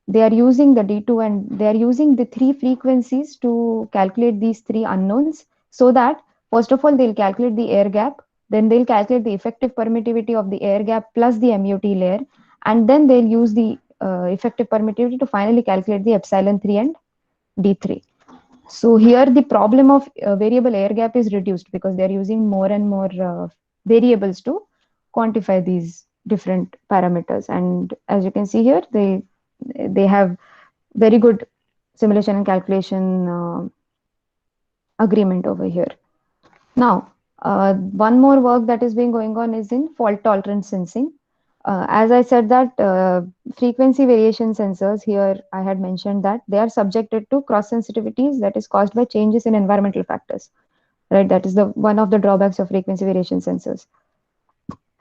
they are using the D2 and they are using the three frequencies to calculate these three unknowns, so that first of all, they'll calculate the air gap, then they'll calculate the effective permittivity of the air gap plus the MUT layer, and then they'll use the effective permittivity to finally calculate the epsilon 3 and D3. So here the problem of variable air gap is reduced because they're using more and more variables to quantify these different parameters. And as you can see here, they have very good simulation and calculation agreement over here. Now, one more work that is being going on is in fault tolerant sensing. As I said that frequency variation sensors here, I had mentioned that they are subjected to cross sensitivities that is caused by changes in environmental factors, right? That is the one of the drawbacks of frequency variation sensors.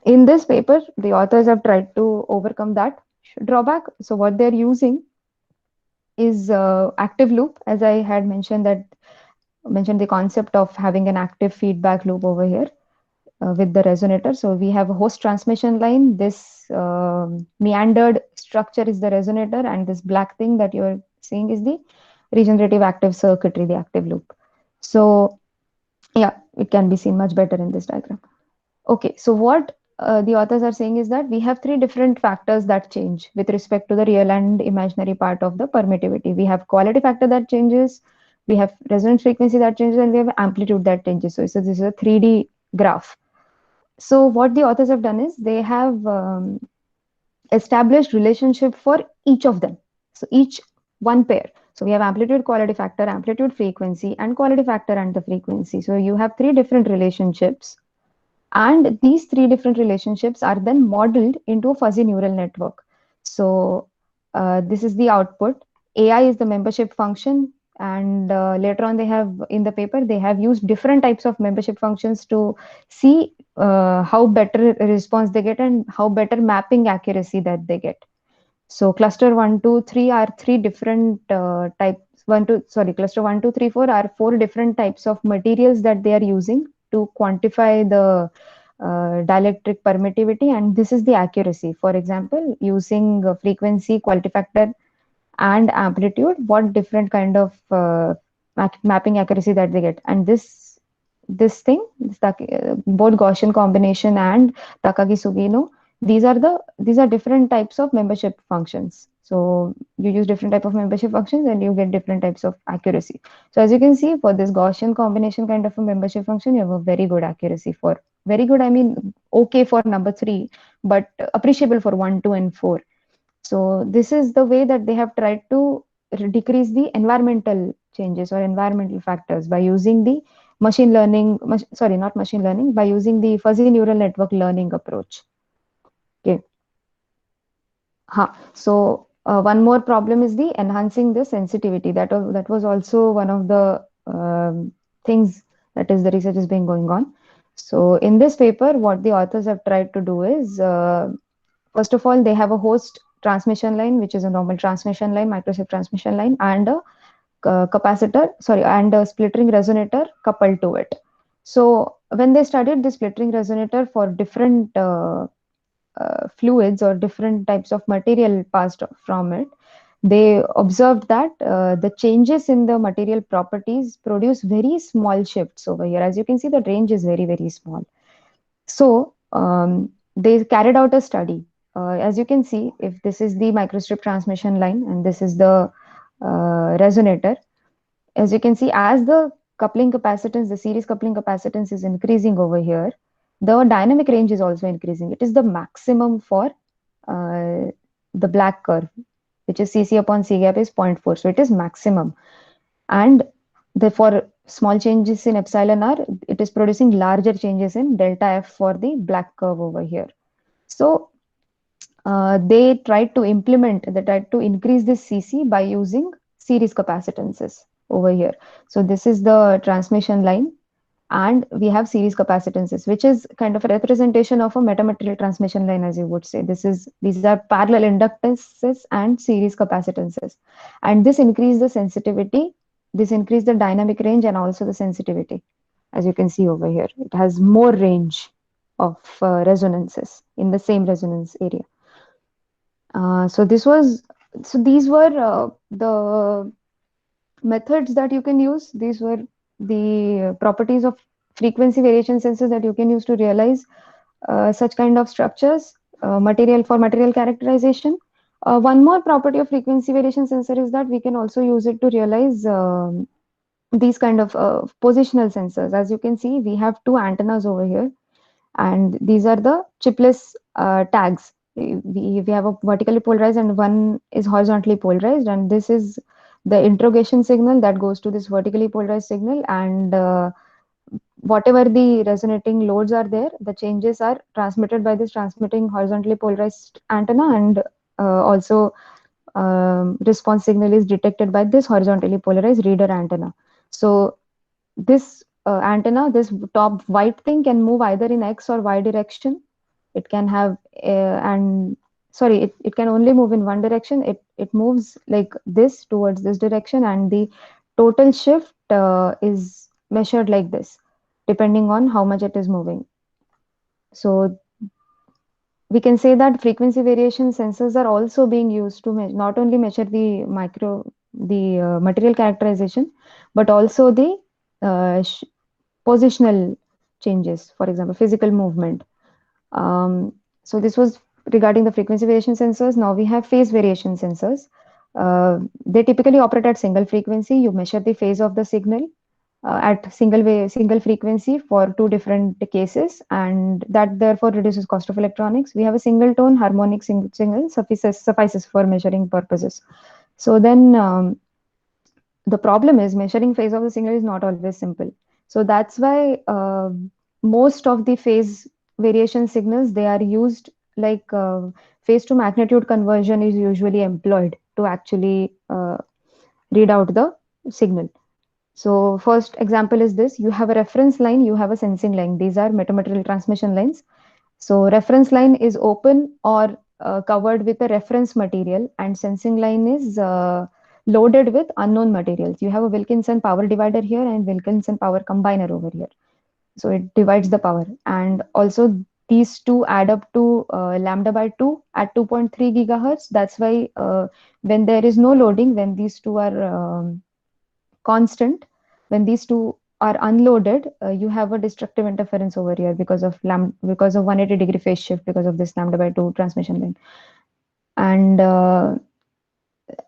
In this paper, the authors have tried to overcome that drawback. So what they're using is active loop, as I had mentioned the concept of having an active feedback loop over here with the resonator. So we have a host transmission line. This meandered structure is the resonator, and this black thing that you're seeing is the regenerative active circuitry, the active loop. So yeah, it can be seen much better in this diagram. Okay, so what the authors are saying is that we have three different factors that change with respect to the real and imaginary part of the permittivity. We have quality factor that changes, we have resonance frequency that changes, and we have amplitude that changes. So this is a 3D graph. So what the authors have done is they have established relationship for each of them. So each one pair. So we have amplitude, quality factor, amplitude, frequency, and quality factor and the frequency. So you have three different relationships. And these three different relationships are then modeled into a fuzzy neural network. So this is the output. AI is the membership function. And later on, they have in the paper, they have used different types of membership functions to see how better response they get and how better mapping accuracy that they get. So cluster 1, 2, 3 are three different types. Cluster 1, 2, 3, 4 are four different types of materials that they are using to quantify the dielectric permittivity, and this is the accuracy. For example, using frequency, quality factor, and amplitude, what different kind of mapping accuracy that they get. And this thing, both Gaussian combination and Takagi Sugino, these are different types of membership functions. So you use different type of membership functions and you get different types of accuracy. So as you can see, for this Gaussian combination kind of a membership function, you have a very good accuracy. For very good, I mean okay for number 3, but appreciable for 1, 2, and 4. So this is the way that they have tried to decrease the environmental changes or environmental factors by using the machine learning, not machine learning, by using the fuzzy neural network learning approach. Okay. So one more problem is the enhancing the sensitivity. That was also one of the things that is the research is being going on. So in this paper, what the authors have tried to do is, first of all, they have a host transmission line, which is a normal transmission line, microchip transmission line, and a and a split ring resonator coupled to it. So when they studied the split ring resonator for different fluids or different types of material passed from it, they observed that the changes in the material properties produce very small shifts over here. As you can see, the range is very, very small. So they carried out a study. As you can see, if this is the microstrip transmission line and this is the resonator, as you can see, as the coupling capacitance, the series coupling capacitance is increasing over here, the dynamic range is also increasing. It is the maximum for the black curve, which is Cc upon C gap is 0.4. So it is maximum. And for small changes in epsilon r, it is producing larger changes in delta f for the black curve over here. So they tried to increase this Cc by using series capacitances over here. So this is the transmission line, and we have series capacitances, which is kind of a representation of a metamaterial transmission line, as you would say. These are parallel inductances and series capacitances, and this increase the sensitivity, this increase the dynamic range and also the sensitivity. As you can see over here, it has more range of resonances in the same resonance area. So these were the methods that you can use. These were the properties of frequency variation sensors that you can use to realize such kind of structures, material characterization. One more property of frequency variation sensor is that we can also use it to realize these kind of positional sensors. As you can see, we have two antennas over here, and these are the chipless tags. We have a vertically polarized and one is horizontally polarized, and this is the interrogation signal that goes to this vertically polarized signal, and whatever the resonating loads are there, the changes are transmitted by this transmitting horizontally polarized antenna, and also response signal is detected by this horizontally polarized reader antenna. So this antenna, this top white thing, can move either in X or Y direction. It can have and sorry, it can only move in one direction. It moves like this towards this direction, and the total shift is measured like this, depending on how much it is moving. So we can say that frequency variation sensors are also being used to not only measure the material characterization, but also the positional changes, for example, physical movement. So this was regarding the frequency variation sensors. Now we have phase variation sensors. They typically operate at single frequency. You measure the phase of the signal at single frequency for two different cases, and that therefore reduces cost of electronics. We have a single tone harmonic signal suffices for measuring purposes. So then the problem is measuring phase of the signal is not always simple. So that's why most of the phase variation signals, they are used like phase to magnitude conversion is usually employed to actually read out the signal. So first example is this: you have a reference line, you have a sensing line. These are metamaterial transmission lines. So reference line is open or covered with a reference material, and sensing line is loaded with unknown materials. You have a Wilkinson power divider here and Wilkinson power combiner over here. So it divides the power, and also these two add up to lambda by 2 at 2.3 gigahertz. That's why when there is no loading, when these two are constant, when these two are unloaded, you have a destructive interference over here because of 180-degree phase shift because of this lambda by 2 transmission line. And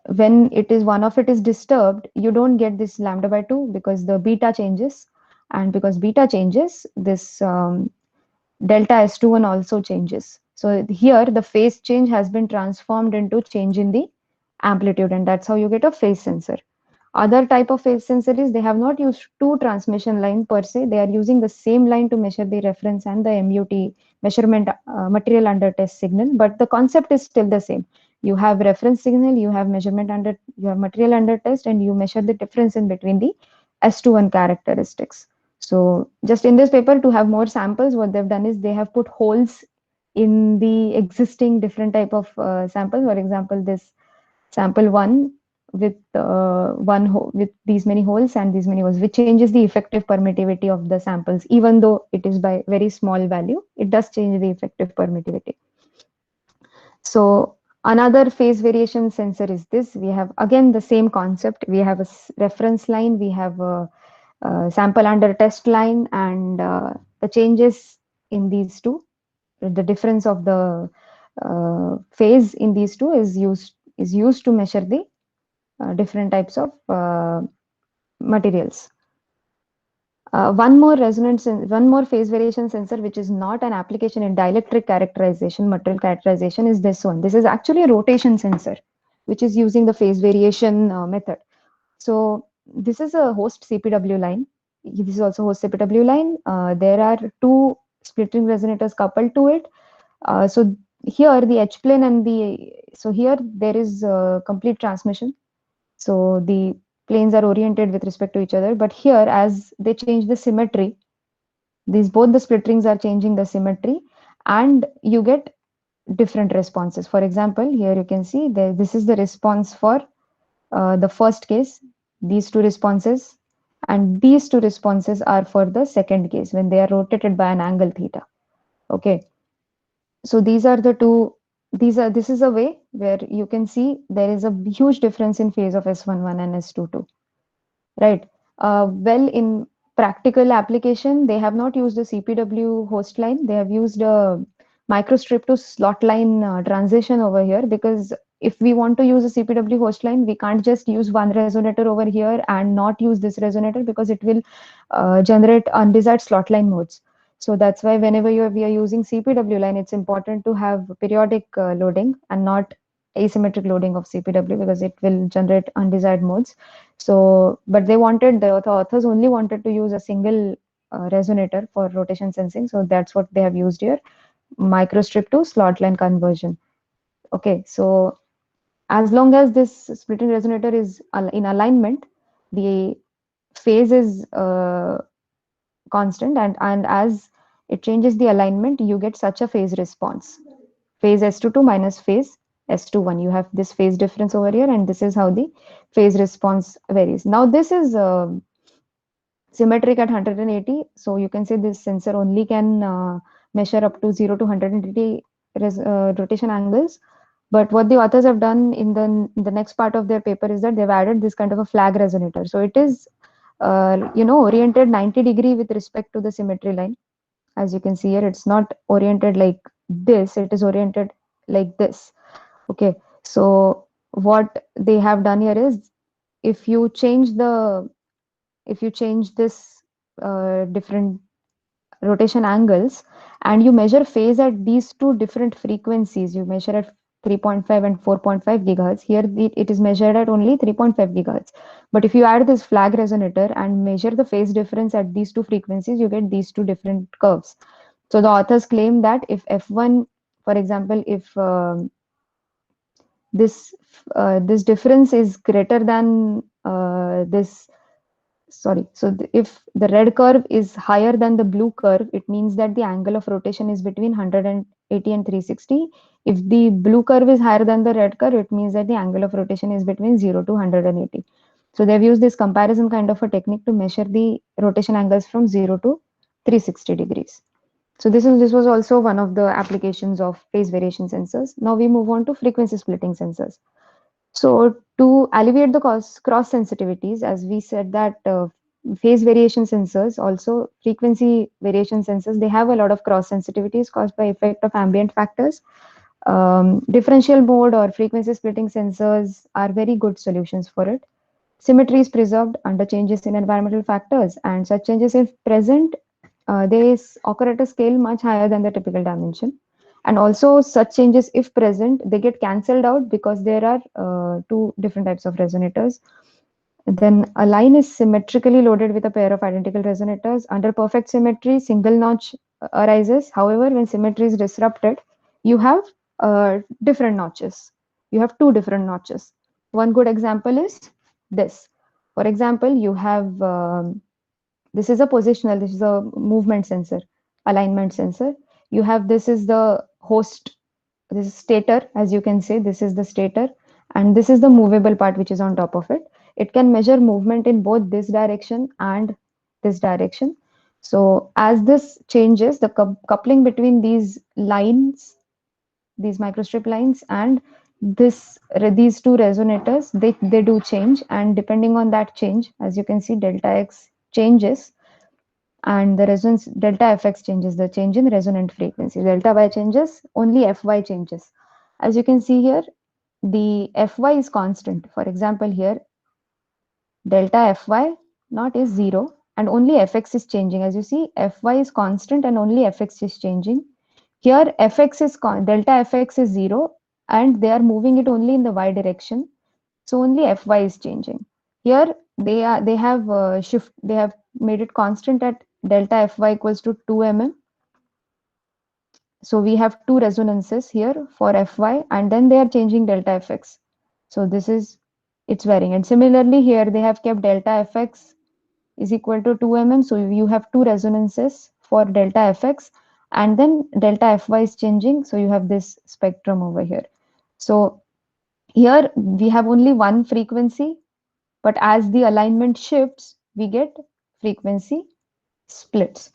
when one of it is disturbed, you don't get this lambda by 2 because the beta changes, and because beta changes, this delta S21 also changes. So here the phase change has been transformed into change in the amplitude, and that's how you get a phase sensor. Other type of phase sensor is they have not used two transmission line per se. They are using the same line to measure the reference and the MUT measurement material under test signal, but the concept is still the same. You have reference signal, you have material under test, and you measure the difference in between the S21 characteristics. So just in this paper, to have more samples, what they've done is they have put holes in the existing different type of samples. For example, this sample 1 with with these many holes and these many holes, which changes the effective permittivity of the samples. Even though it is by very small value, it does change the effective permittivity. So another phase variation sensor is this. We have again the same concept. We have a reference line, we have a sample under test line, and the changes in these two, the difference of the phase in these two is used to measure the different types of materials. One more phase variation sensor, which is not an application in dielectric characterization, material characterization, is this one. This is actually a rotation sensor, which is using the phase variation method. So this is a host CPW line. This is also host CPW line. There are two splitting resonators coupled to it. So here the H plane and so here there is complete transmission. So the planes are oriented with respect to each other. But here, as they change the symmetry, both the split rings are changing the symmetry, and you get different responses. For example, here you can see this is the response for the first case, these two responses, and these two responses are for the second case when they are rotated by an angle theta. Okay, so these are the two. This is a way where you can see there is a huge difference in phase of S11 and S22. Right. Well, in practical application, they have not used a CPW host line. They have used a microstrip to slot line transition over here, because if we want to use a CPW host line, we can't just use one resonator over here and not use this resonator, because it will generate undesired slot line modes. So that's why whenever we are using CPW line, it's important to have periodic loading and not asymmetric loading of CPW, because it will generate undesired modes. So, but the authors only wanted to use a single resonator for rotation sensing. So that's what they have used here, microstrip to slot line conversion. Okay, so as long as this splitting resonator is in alignment, the phase is constant, and as it changes the alignment, you get such a phase response. Phase S22 minus phase S21. You have this phase difference over here, and this is how the phase response varies. Now, this is symmetric at 180. So you can say this sensor only can measure up to 0 to 180 rotation angles. But what the authors have done in the next part of their paper is that they've added this kind of a flag resonator. So it is, oriented 90° with respect to the symmetry line. As you can see here, it's not oriented like this, it is oriented like this. Okay, so what they have done here is, if you change this different rotation angles, and you measure phase at these two different frequencies, you measure at 3.5 and 4.5 gigahertz. Here it is measured at only 3.5 gigahertz. But if you add this flag resonator and measure the phase difference at these two frequencies, you get these two different curves. So the authors claim that if F1, for example, if this difference is greater than this sorry so if the red curve is higher than the blue curve, it means that the angle of rotation is between 180 and 360. If the blue curve is higher than the red curve, it means that the angle of rotation is between 0 to 180. So they've used this comparison kind of a technique to measure the rotation angles from 0 to 360 degrees. So this was also one of the applications of phase variation sensors. Now we move on to frequency splitting sensors. So to alleviate the cross sensitivities, as we said that phase variation sensors, also frequency variation sensors, they have a lot of cross sensitivities caused by effect of ambient factors. Differential mode or frequency splitting sensors are very good solutions for it. Symmetry is preserved under changes in environmental factors, and such changes, if present, they occur at a scale much higher than the typical dimension. And also, such changes, if present, they get cancelled out because there are two different types of resonators. Then a line is symmetrically loaded with a pair of identical resonators. Under perfect symmetry, single notch arises. However, when symmetry is disrupted, you have different notches. You have two different notches. One good example is this. For example, you have this is a positional, this is a movement sensor, alignment sensor. You have, this is the host, this is stator, as you can say, this is the stator, and this is the movable part which is on top of it. It can measure movement in both this direction and this direction. So as this changes, the coupling between these lines, these microstrip lines, and these two resonators, they do change, and depending on that change, as you can see, delta x changes, and the resonance delta fx changes, the change in resonant frequency. Delta y changes, only fy changes. As you can see here, the fy is constant. For example, here delta fy naught is 0, and only fx is changing. As you see, fy is constant and only fx is changing. Here fx is delta fx is 0 and they are moving it only in the y direction. So only fy is changing. Here they have they have made it constant at delta fy equals to 2 mm. So we have two resonances here for fy, and then they are changing delta fx. So this is, it's varying. And similarly here they have kept delta fx is equal to 2 mm. So you have two resonances for delta fx, and then delta fy is changing. So you have this spectrum over here. So here we have only one frequency, but as the alignment shifts, we get frequency splits.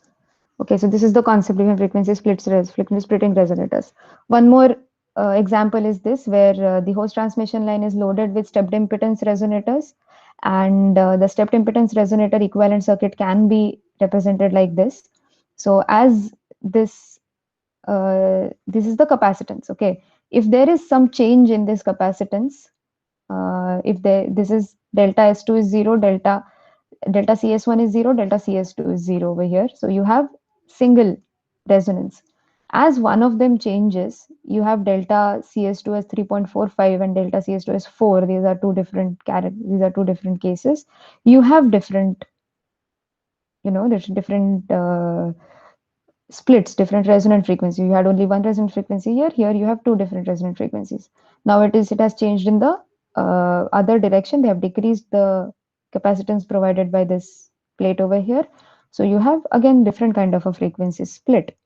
Okay, so this is the concept of frequency frequency splitting resonators. One more example is this, where the host transmission line is loaded with stepped impedance resonators, and the stepped impedance resonator equivalent circuit can be represented like this. So as this is the capacitance. Okay, if there is some change in this capacitance, if this is delta S2 is 0, delta CS1 is 0, delta CS2 is 0 over here. So you have single resonance. As one of them changes, you have delta CS2 as 3.45 and delta CS2 as 4. These are two different cases. You have different, there's different splits, different resonant frequency. You had only one resonant frequency here. Here you have two different resonant frequencies. Now it has changed in the other direction. They have decreased the capacitance provided by this plate over here. So you have again different kind of a frequency split.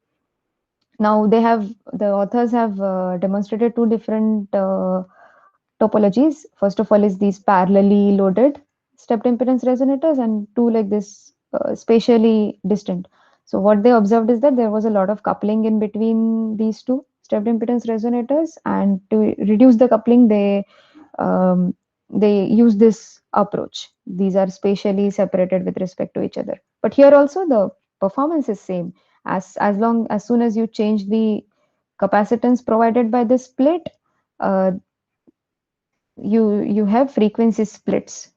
Now the authors have demonstrated two different topologies. First of all is these parallelly loaded stepped impedance resonators, and two like this spatially distant. So what they observed is that there was a lot of coupling in between these two stepped impedance resonators, and to reduce the coupling, they use this approach. These are spatially separated with respect to each other. But here also the performance is same. As soon as you change the capacitance provided by this plate, uh, you have frequency splits.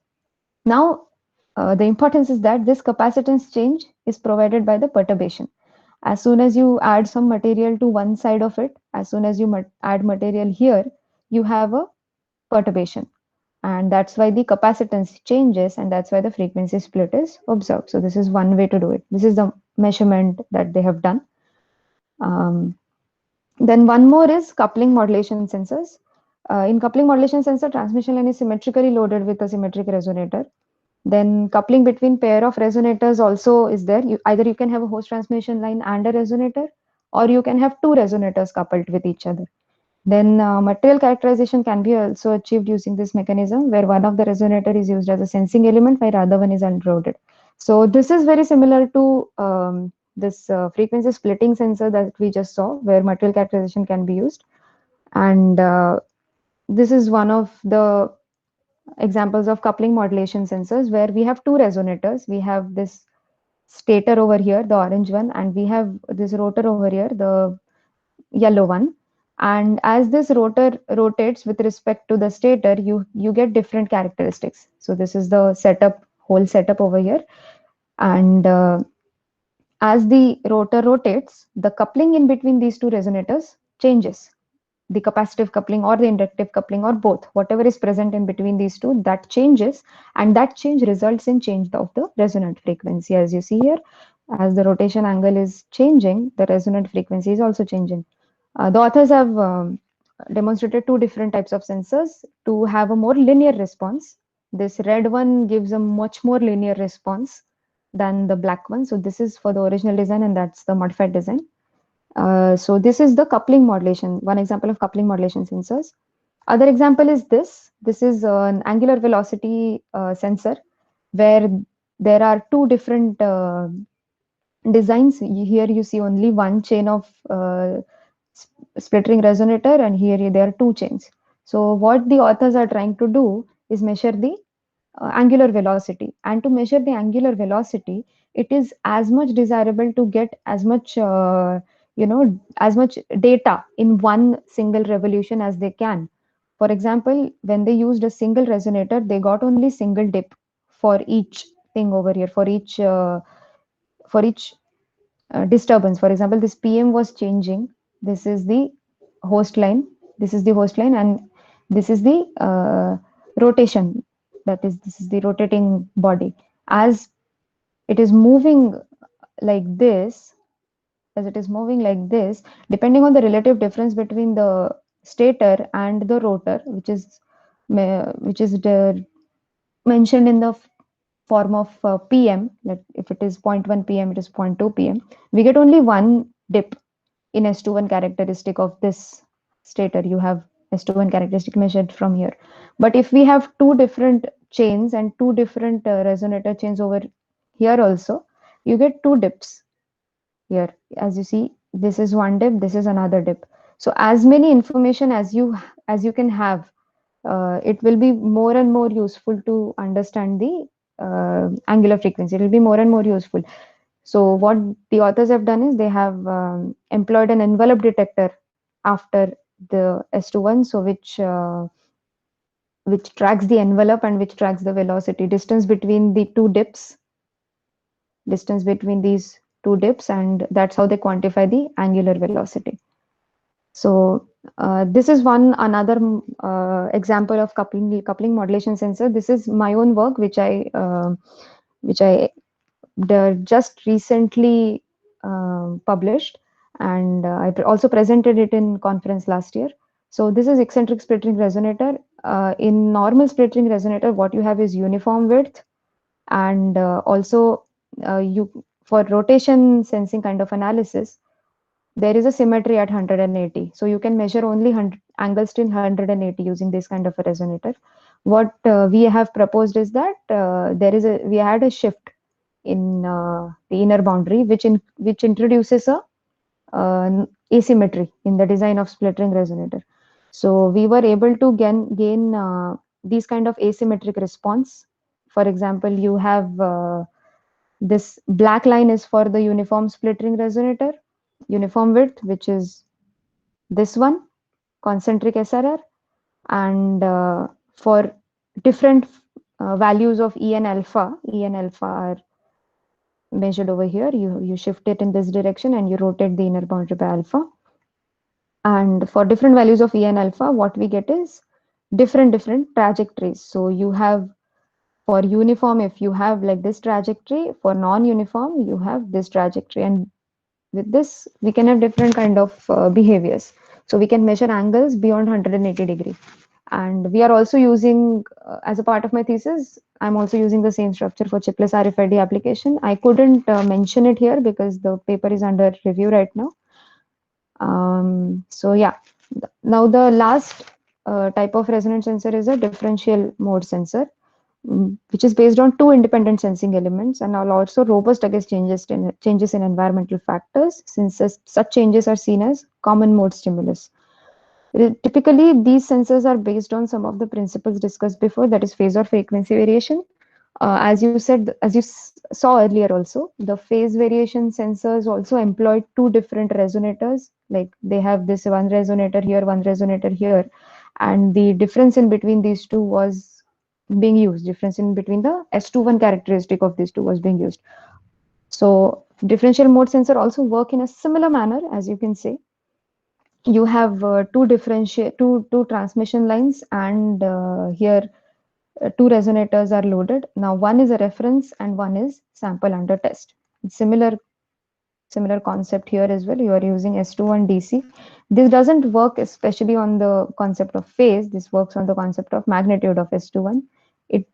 Now, the importance is that this capacitance change is provided by the perturbation. As soon as you add some material to one side of it, as soon as you add material here, you have a perturbation. And that's why the capacitance changes, and that's why the frequency split is observed. So this is one way to do it. This is the measurement that they have done. Then one more is coupling modulation sensors. In coupling modulation sensor, transmission line is symmetrically loaded with a symmetric resonator. Then coupling between pair of resonators also is there. Either you can have a host transmission line and a resonator, or you can have two resonators coupled with each other. Then material characterization can be also achieved using this mechanism, where one of the resonator is used as a sensing element while the other one is unloaded. So this is very similar to this frequency splitting sensor that we just saw, where material characterization can be used. And this is one of the examples of coupling modulation sensors, where we have two resonators. We have this stator over here, the orange one, and we have this rotor over here, the yellow one. And as this rotor rotates with respect to the stator, you get different characteristics. So this is the whole setup over here. And as the rotor rotates, the coupling in between these two resonators changes. The capacitive coupling or the inductive coupling or both, whatever is present in between these two, that changes, and that change results in change of the resonant frequency. As you see here, as the rotation angle is changing, the resonant frequency is also changing. The authors have demonstrated two different types of sensors to have a more linear response. This red one gives a much more linear response than the black one. So this is for the original design, and that's the modified design. So this is the coupling modulation, one example of coupling modulation sensors. Other example is this. This is an angular velocity sensor, where there are two different designs. Here you see only one chain of splittering resonator, and here there are two chains. So what the authors are trying to do is measure the angular velocity. And to measure the angular velocity, it is as much desirable to get as much as much data in one single revolution as they can. For example, when they used a single resonator, they got only single dip for each thing over here for each disturbance. For example, this PM was changing. This is the host line. This is the host line, and this is the rotation. That is, this is the rotating body. As it is moving like this, as it is moving like this, depending on the relative difference between the stator and the rotor, which is mentioned in the form of PM, like if it is 0.1 PM, it is 0.2 PM, we get only one dip in S21 characteristic of this stator. You have S21 characteristic measured from here. But if we have two different chains and two different resonator chains over here also, you get two dips here. As you see, this is one dip, this is another dip. So as many information as you can have, it will be more and more useful to understand the angular frequency. It will be more and more useful. So what the authors have done is they have employed an envelope detector after the S21, so which tracks the envelope and which tracks the velocity distance between the two dips, distance between these two dips, and that's how they quantify the angular velocity. So this is another example of coupling modulation sensor. This is my own work, which I just recently published, and I also presented it in conference last year. So this is eccentric split ring resonator. In normal split ring resonator, what you have is uniform width, and also you for rotation sensing kind of analysis, there is a symmetry at 180. So you can measure only angles till 180 using this kind of a resonator. What we have proposed is that we had a shift in the inner boundary, which introduces a asymmetry in the design of split ring resonator. So we were able to gain these kind of asymmetric response. For example, you have this black line is for the uniform split ring resonator, uniform width, which is this one, concentric SRR, and for different values of En alpha are measured over here. You shift it in this direction and you rotate the inner boundary by alpha. And for different values of En alpha, what we get is different trajectories. So you have for uniform, if you have like this trajectory, for non-uniform, you have this trajectory. And with this, we can have different kind of behaviors. So we can measure angles beyond 180 degree. And we are also using, as a part of my thesis, I'm also using the same structure for chipless RFID application. I couldn't mention it here because the paper is under review right now. So yeah, now the last type of resonance sensor is a differential mode sensor, which is based on two independent sensing elements and are also robust against changes in environmental factors, since such changes are seen as common mode stimulus. Typically, these sensors are based on some of the principles discussed before, that is phase or frequency variation. As you said, as you saw earlier also, the phase variation sensors also employed two different resonators. Like they have this one resonator here, one resonator here, and the difference in between these two was being used. Difference in between the S21 characteristic of these two was being used. So differential mode sensor also work in a similar manner, as you can see. You have two transmission lines, and here two resonators are loaded. Now one is a reference and one is sample under test. Similar concept here as well. You are using S21 DC. This doesn't work especially on the concept of phase. This works on the concept of magnitude of S21. It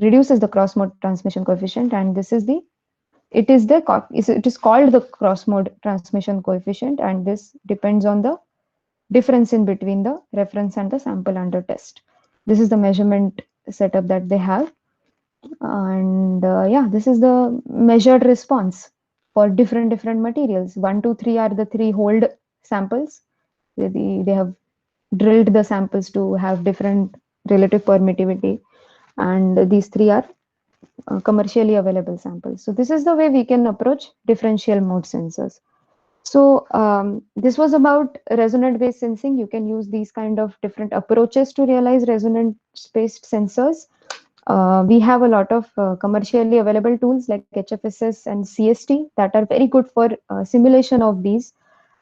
reduces the cross mode transmission coefficient, and it is called the cross mode transmission coefficient, and this depends on the difference in between the reference and the sample under test. This is the measurement setup that they have. And yeah, this is the measured response for different materials. 1, 2, 3 are the three hold samples. They have drilled the samples to have different relative permittivity, and these three are commercially available samples. So this is the way we can approach differential mode sensors. So this was about resonance-based sensing. You can use these kind of different approaches to realize resonance-based sensors. We have a lot of commercially available tools like HFSS and CST that are very good for simulation of these.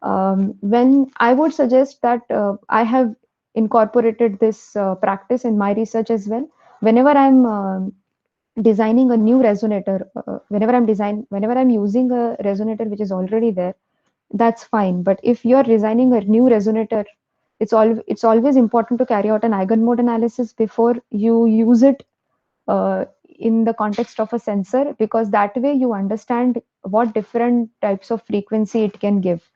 When I would suggest that I have incorporated this practice in my research as well. Whenever I'm designing a new resonator, whenever I'm using a resonator which is already there, that's fine. But if you're designing a new resonator, it's always important to carry out an eigenmode analysis before you use it in the context of a sensor, because that way you understand what different types of frequency it can give,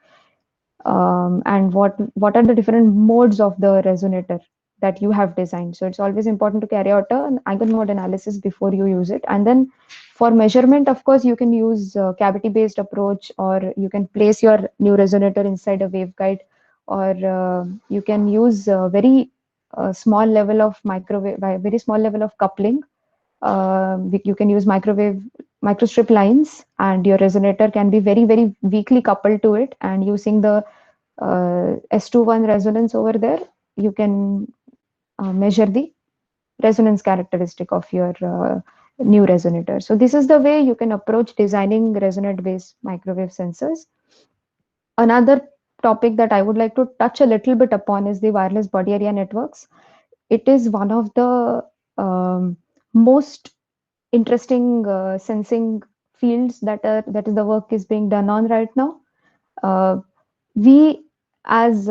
and what are the different modes of the resonator that you have designed. So it's always important to carry out an eigenmode analysis before you use it. And then for measurement, of course, you can use cavity based approach, or you can place your new resonator inside a waveguide, or you can use a very small level of microwave, very small level of coupling. You can use microstrip lines, and your resonator can be very, very weakly coupled to it. And using the S21 resonance over there, you can measure the resonance characteristic of your new resonator. So this is the way you can approach designing resonant-based microwave sensors. Another topic that I would like to touch a little bit upon is the wireless body area networks. It is one of the most interesting sensing fields that is the work is being done on right now. We as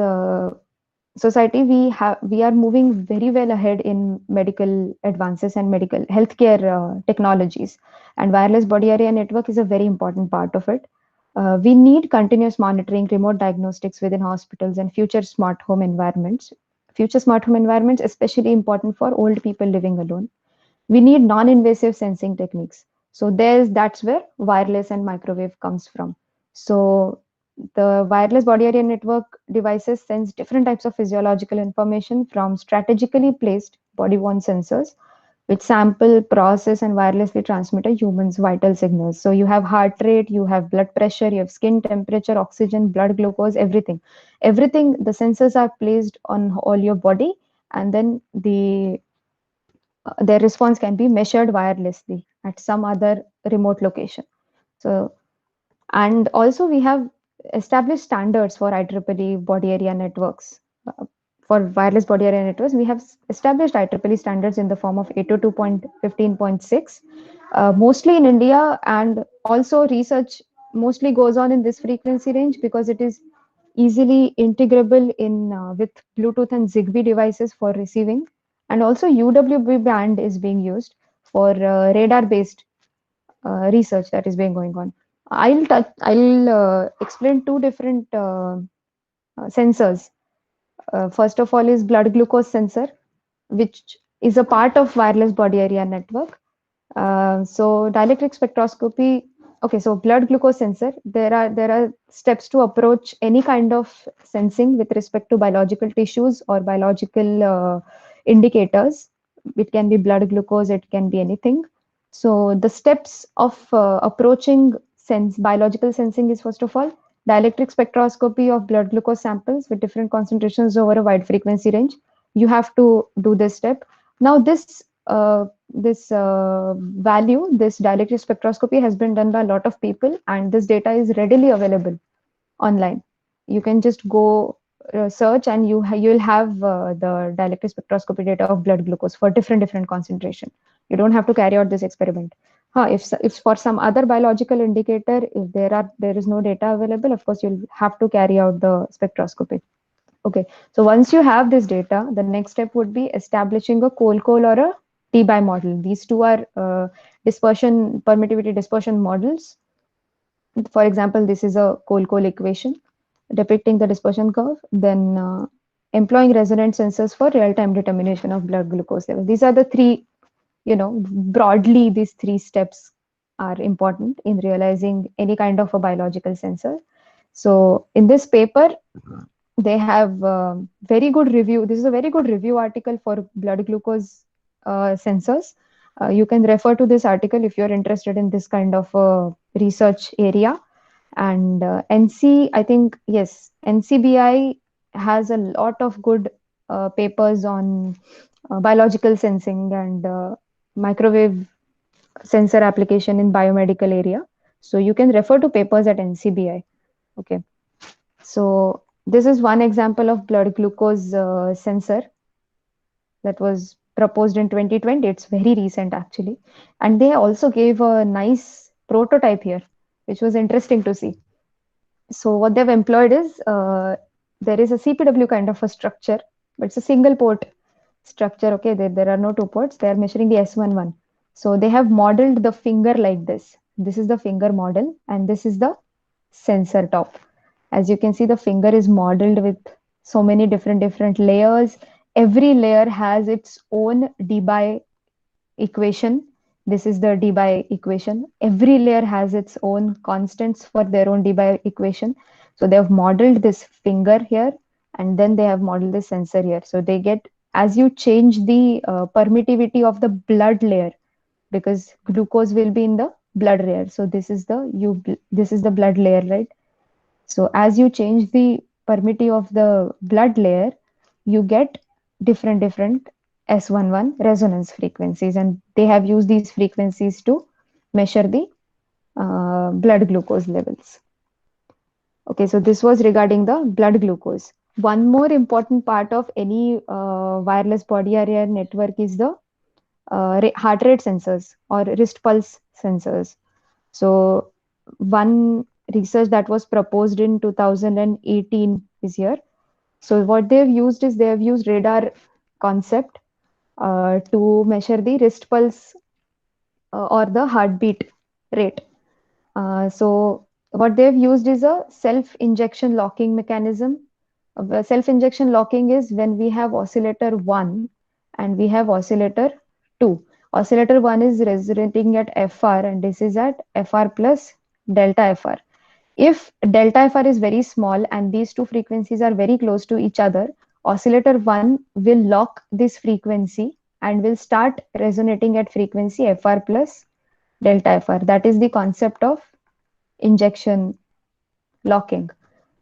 society, we are moving very well ahead in medical advances and medical healthcare technologies, and wireless body area network is a very important part of it. We need continuous monitoring, remote diagnostics within hospitals, and future smart home environments. Future smart home environments especially important for old people living alone. We need non-invasive sensing techniques. So that's where wireless and microwave comes from. So the wireless body area network devices sense different types of physiological information from strategically placed body worn sensors, which sample, process, and wirelessly transmit a human's vital signals. So you have heart rate, you have blood pressure, you have skin temperature, oxygen, blood glucose, everything. Everything, the sensors are placed on all your body, and then their response can be measured wirelessly at some other remote location. So, and also we have established standards for IEEE body area networks. For wireless body area networks, we have established IEEE standards in the form of 802.15.6, mostly in India, and also research mostly goes on in this frequency range because it is easily integrable in with Bluetooth and Zigbee devices for receiving, and also UWB band is being used for radar-based research that is being going on. I'll explain two different sensors. First of all is blood glucose sensor, which is a part of wireless body area network. So dielectric spectroscopy. Okay, so blood glucose sensor. There are steps to approach any kind of sensing with respect to biological tissues or biological indicators. It can be blood glucose. It can be anything. So the steps of approaching biological sensing is, first of all, dielectric spectroscopy of blood glucose samples with different concentrations over a wide frequency range. You have to do this step. Now this dielectric spectroscopy has been done by a lot of people, and this data is readily available online. You can just go search, and you'll have the dielectric spectroscopy data of blood glucose for different concentration. You don't have to carry out this experiment. If for some other biological indicator, if there is no data available, of course you'll have to carry out the spectroscopy. Okay, so once you have this data, the next step would be establishing a Kolkol or a T-by model. These two are permittivity dispersion models. For example, this is a Kolkol equation depicting the dispersion curve, then employing resonant sensors for real-time determination of blood glucose level. These are the three, broadly, these three steps are important in realizing any kind of a biological sensor. So in this paper, they have very good review. This is a very good review article for blood glucose sensors. You can refer to this article if you're interested in this kind of research area. And I think, yes, NCBI has a lot of good papers on biological sensing and microwave sensor application in biomedical area. So you can refer to papers at NCBI. Okay. So this is one example of blood glucose sensor that was proposed in 2020. It's very recent actually. And they also gave a nice prototype here, which was interesting to see. So what they've employed is there is a CPW kind of a structure, but it's a single port structure. Okay, there are no two ports. They are measuring the S11. So they have modeled the finger like this. This is the finger model, and this is the sensor top. As you can see, the finger is modeled with so many different layers. Every layer has its own Debye equation. This is the Debye equation. Every layer has its own constants for their own Debye equation. So they have modeled this finger here, and then they have modeled the sensor here. So they get, as you change the permittivity of the blood layer, because glucose will be in the blood layer. So this is the blood layer, right? So as you change the permittivity of the blood layer, you get different S11 resonance frequencies, and they have used these frequencies to measure the blood glucose levels. Okay, so this was regarding the blood glucose. One more important part of any wireless body area network is the heart rate sensors or wrist pulse sensors. So one research that was proposed in 2018 is here. So what they've used is they have used radar concept to measure the wrist pulse or the heartbeat rate. So what they've used is a self-injection locking mechanism. Self-injection locking is when we have oscillator 1 and we have oscillator 2. Oscillator 1 is resonating at FR and this is at FR plus delta FR. If delta FR is very small and these two frequencies are very close to each other, oscillator 1 will lock this frequency and will start resonating at frequency FR plus delta FR. That is the concept of injection locking.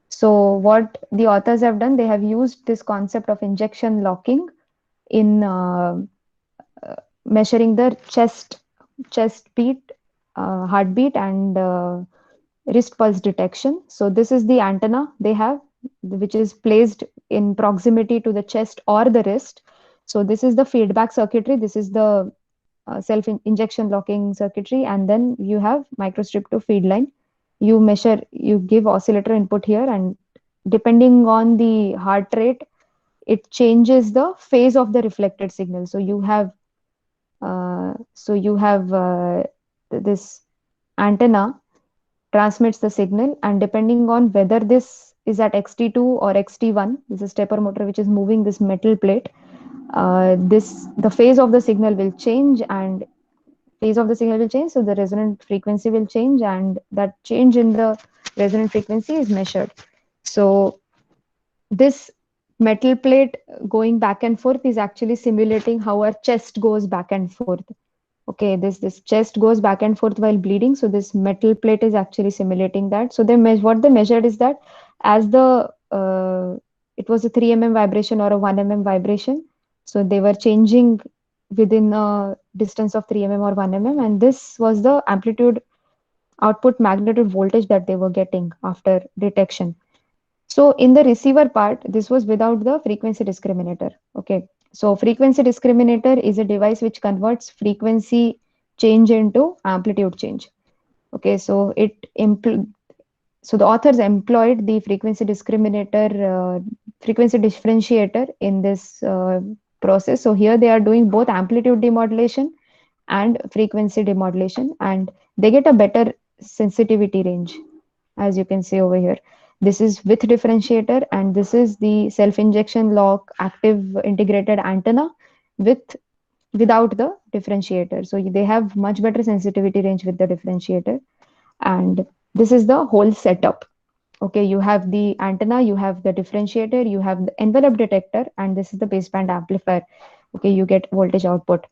So what the authors have done, they have used this concept of injection locking in measuring the chest beat, heartbeat, and wrist pulse detection. So this is the antenna they have, which is placed in proximity to the chest or the wrist. So this is the feedback circuitry. This is the self injection locking circuitry, and then you have microstrip to feed line. You measure, you give oscillator input here, and depending on the heart rate, it changes the phase of the reflected signal. So you have this antenna transmits the signal, and depending on whether this is at xt2 or xt1, this is stepper motor which is moving this metal plate, the phase of the signal will change, and phase of the signal will change, so the resonant frequency will change, and that change in the resonant frequency is measured. So this metal plate going back and forth is actually simulating how our chest goes back and forth. Okay, this chest goes back and forth while bleeding, so this metal plate is actually simulating that. So what they measured is that as the it was a 3 mm vibration or a 1 mm vibration, so they were changing within a distance of 3 mm or 1 mm, and this was the amplitude output magnitude voltage that they were getting after detection. So in the receiver part, this was without the frequency discriminator. Okay, so frequency discriminator is a device which converts frequency change into amplitude change. Okay, so so the authors employed the frequency discriminator, frequency differentiator in this process. So here they are doing both amplitude demodulation and frequency demodulation, and they get a better sensitivity range, as you can see over here. This is with differentiator, and this is the self-injection lock active integrated antenna without the differentiator. So they have much better sensitivity range with the differentiator. And this is the whole setup. Okay, you have the antenna, you have the differentiator, you have the envelope detector, and this is the baseband amplifier. Okay, you get voltage output.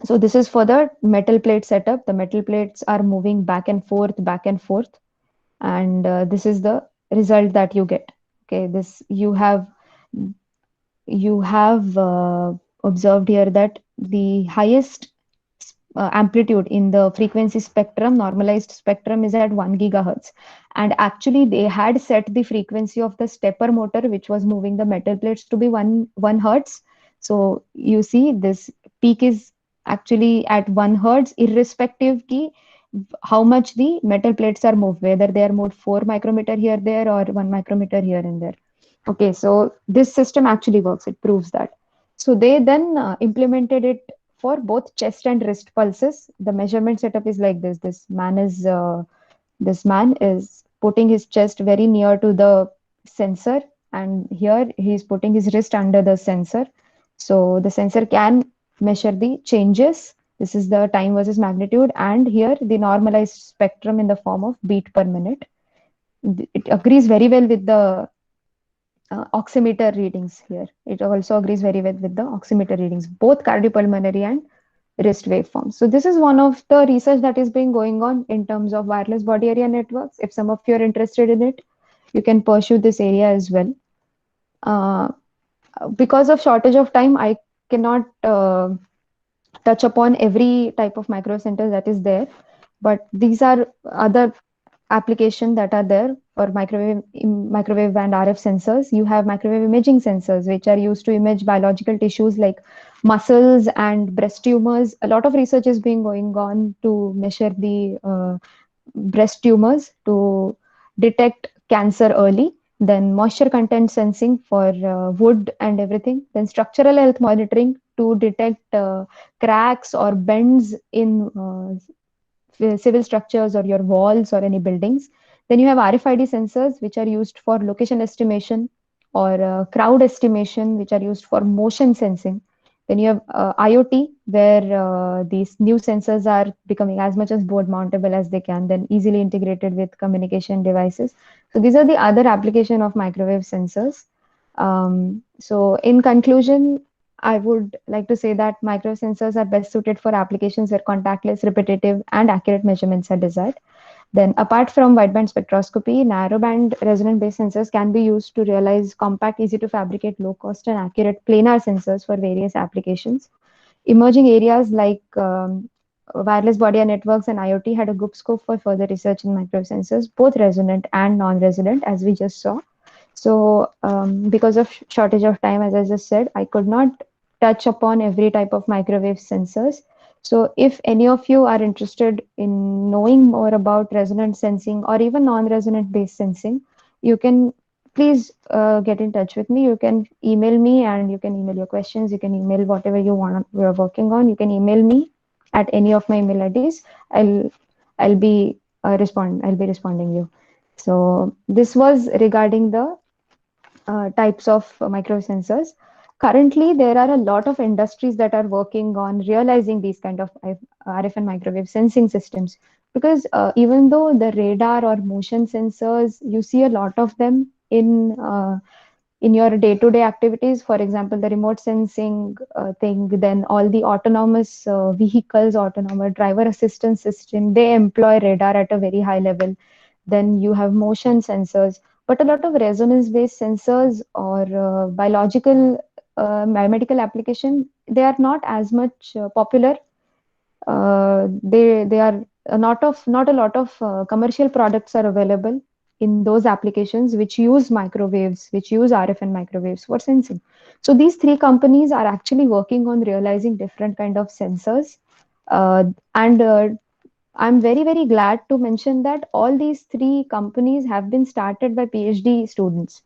So this is for the metal plate setup. The metal plates are moving back and forth, and this is the result that you get. Okay, this you have observed here that the highest amplitude in the frequency spectrum, normalized spectrum is at 1 gigahertz. And actually, they had set the frequency of the stepper motor, which was moving the metal plates, to be 1 hertz. So you see, this peak is actually at 1 hertz, irrespective ki how much the metal plates are moved, whether they are moved 4 micrometer here, there, or 1 micrometer here and there. Okay, so this system actually works. It proves that. So they then implemented it for both chest and wrist pulses. The measurement setup is like this. This man is putting his chest very near to the sensor, and here he is putting his wrist under the sensor. So the sensor can measure the changes. This is the time versus magnitude, and here the normalized spectrum in the form of beat per minute. It agrees very well with the oximeter readings here. It also agrees very well with the oximeter readings, both cardiopulmonary and wrist waveforms. So this is one of the research that is being going on in terms of wireless body area networks. If some of you are interested in it, you can pursue this area as well. Because of shortage of time, I cannot touch upon every type of micro center that is there, but these are other application that are there for microwave band RF sensors. You have microwave imaging sensors, which are used to image biological tissues like muscles and breast tumors. A lot of research is being going on to measure the breast tumors to detect cancer early. Then moisture content sensing for wood and everything. Then structural health monitoring to detect cracks or bends in civil structures or your walls or any buildings. Then you have RFID sensors, which are used for location estimation, or crowd estimation, which are used for motion sensing. Then you have IoT, where these new sensors are becoming as much as board mountable as they can, then easily integrated with communication devices. So these are the other application of microwave sensors. So in conclusion, I would like to say that microsensors are best suited for applications where contactless, repetitive, and accurate measurements are desired. Then, apart from wideband spectroscopy, narrowband resonance-based sensors can be used to realize compact, easy to fabricate, low cost, and accurate planar sensors for various applications. Emerging areas like wireless body and networks and IoT had a good scope for further research in microsensors, both resonant and non-resonant, as we just saw. So, because of shortage of time, as I just said, I could not touch upon every type of microwave sensors. So, if any of you are interested in knowing more about resonant sensing or even non-resonant based sensing, you can please get in touch with me. You can email me, and you can email your questions. You can email whatever you want you're working on. You can email me at any of my email IDs. I'll be I'll be responding you. So this was regarding the types of microsensors. Currently, there are a lot of industries that are working on realizing these kind of RF and microwave sensing systems. Because even though the radar or motion sensors, you see a lot of them in your day-to-day activities. For example, the remote sensing thing, then all the autonomous vehicles, autonomous driver assistance system, they employ radar at a very high level. Then you have motion sensors, but a lot of resonance-based sensors or biological biomedical application, they are not as much popular. They are not a lot of commercial products are available in those applications which use microwaves, which use RF and microwaves for sensing. So these three companies are actually working on realizing different kind of sensors, and I'm very, very glad to mention that all these three companies have been started by PhD students.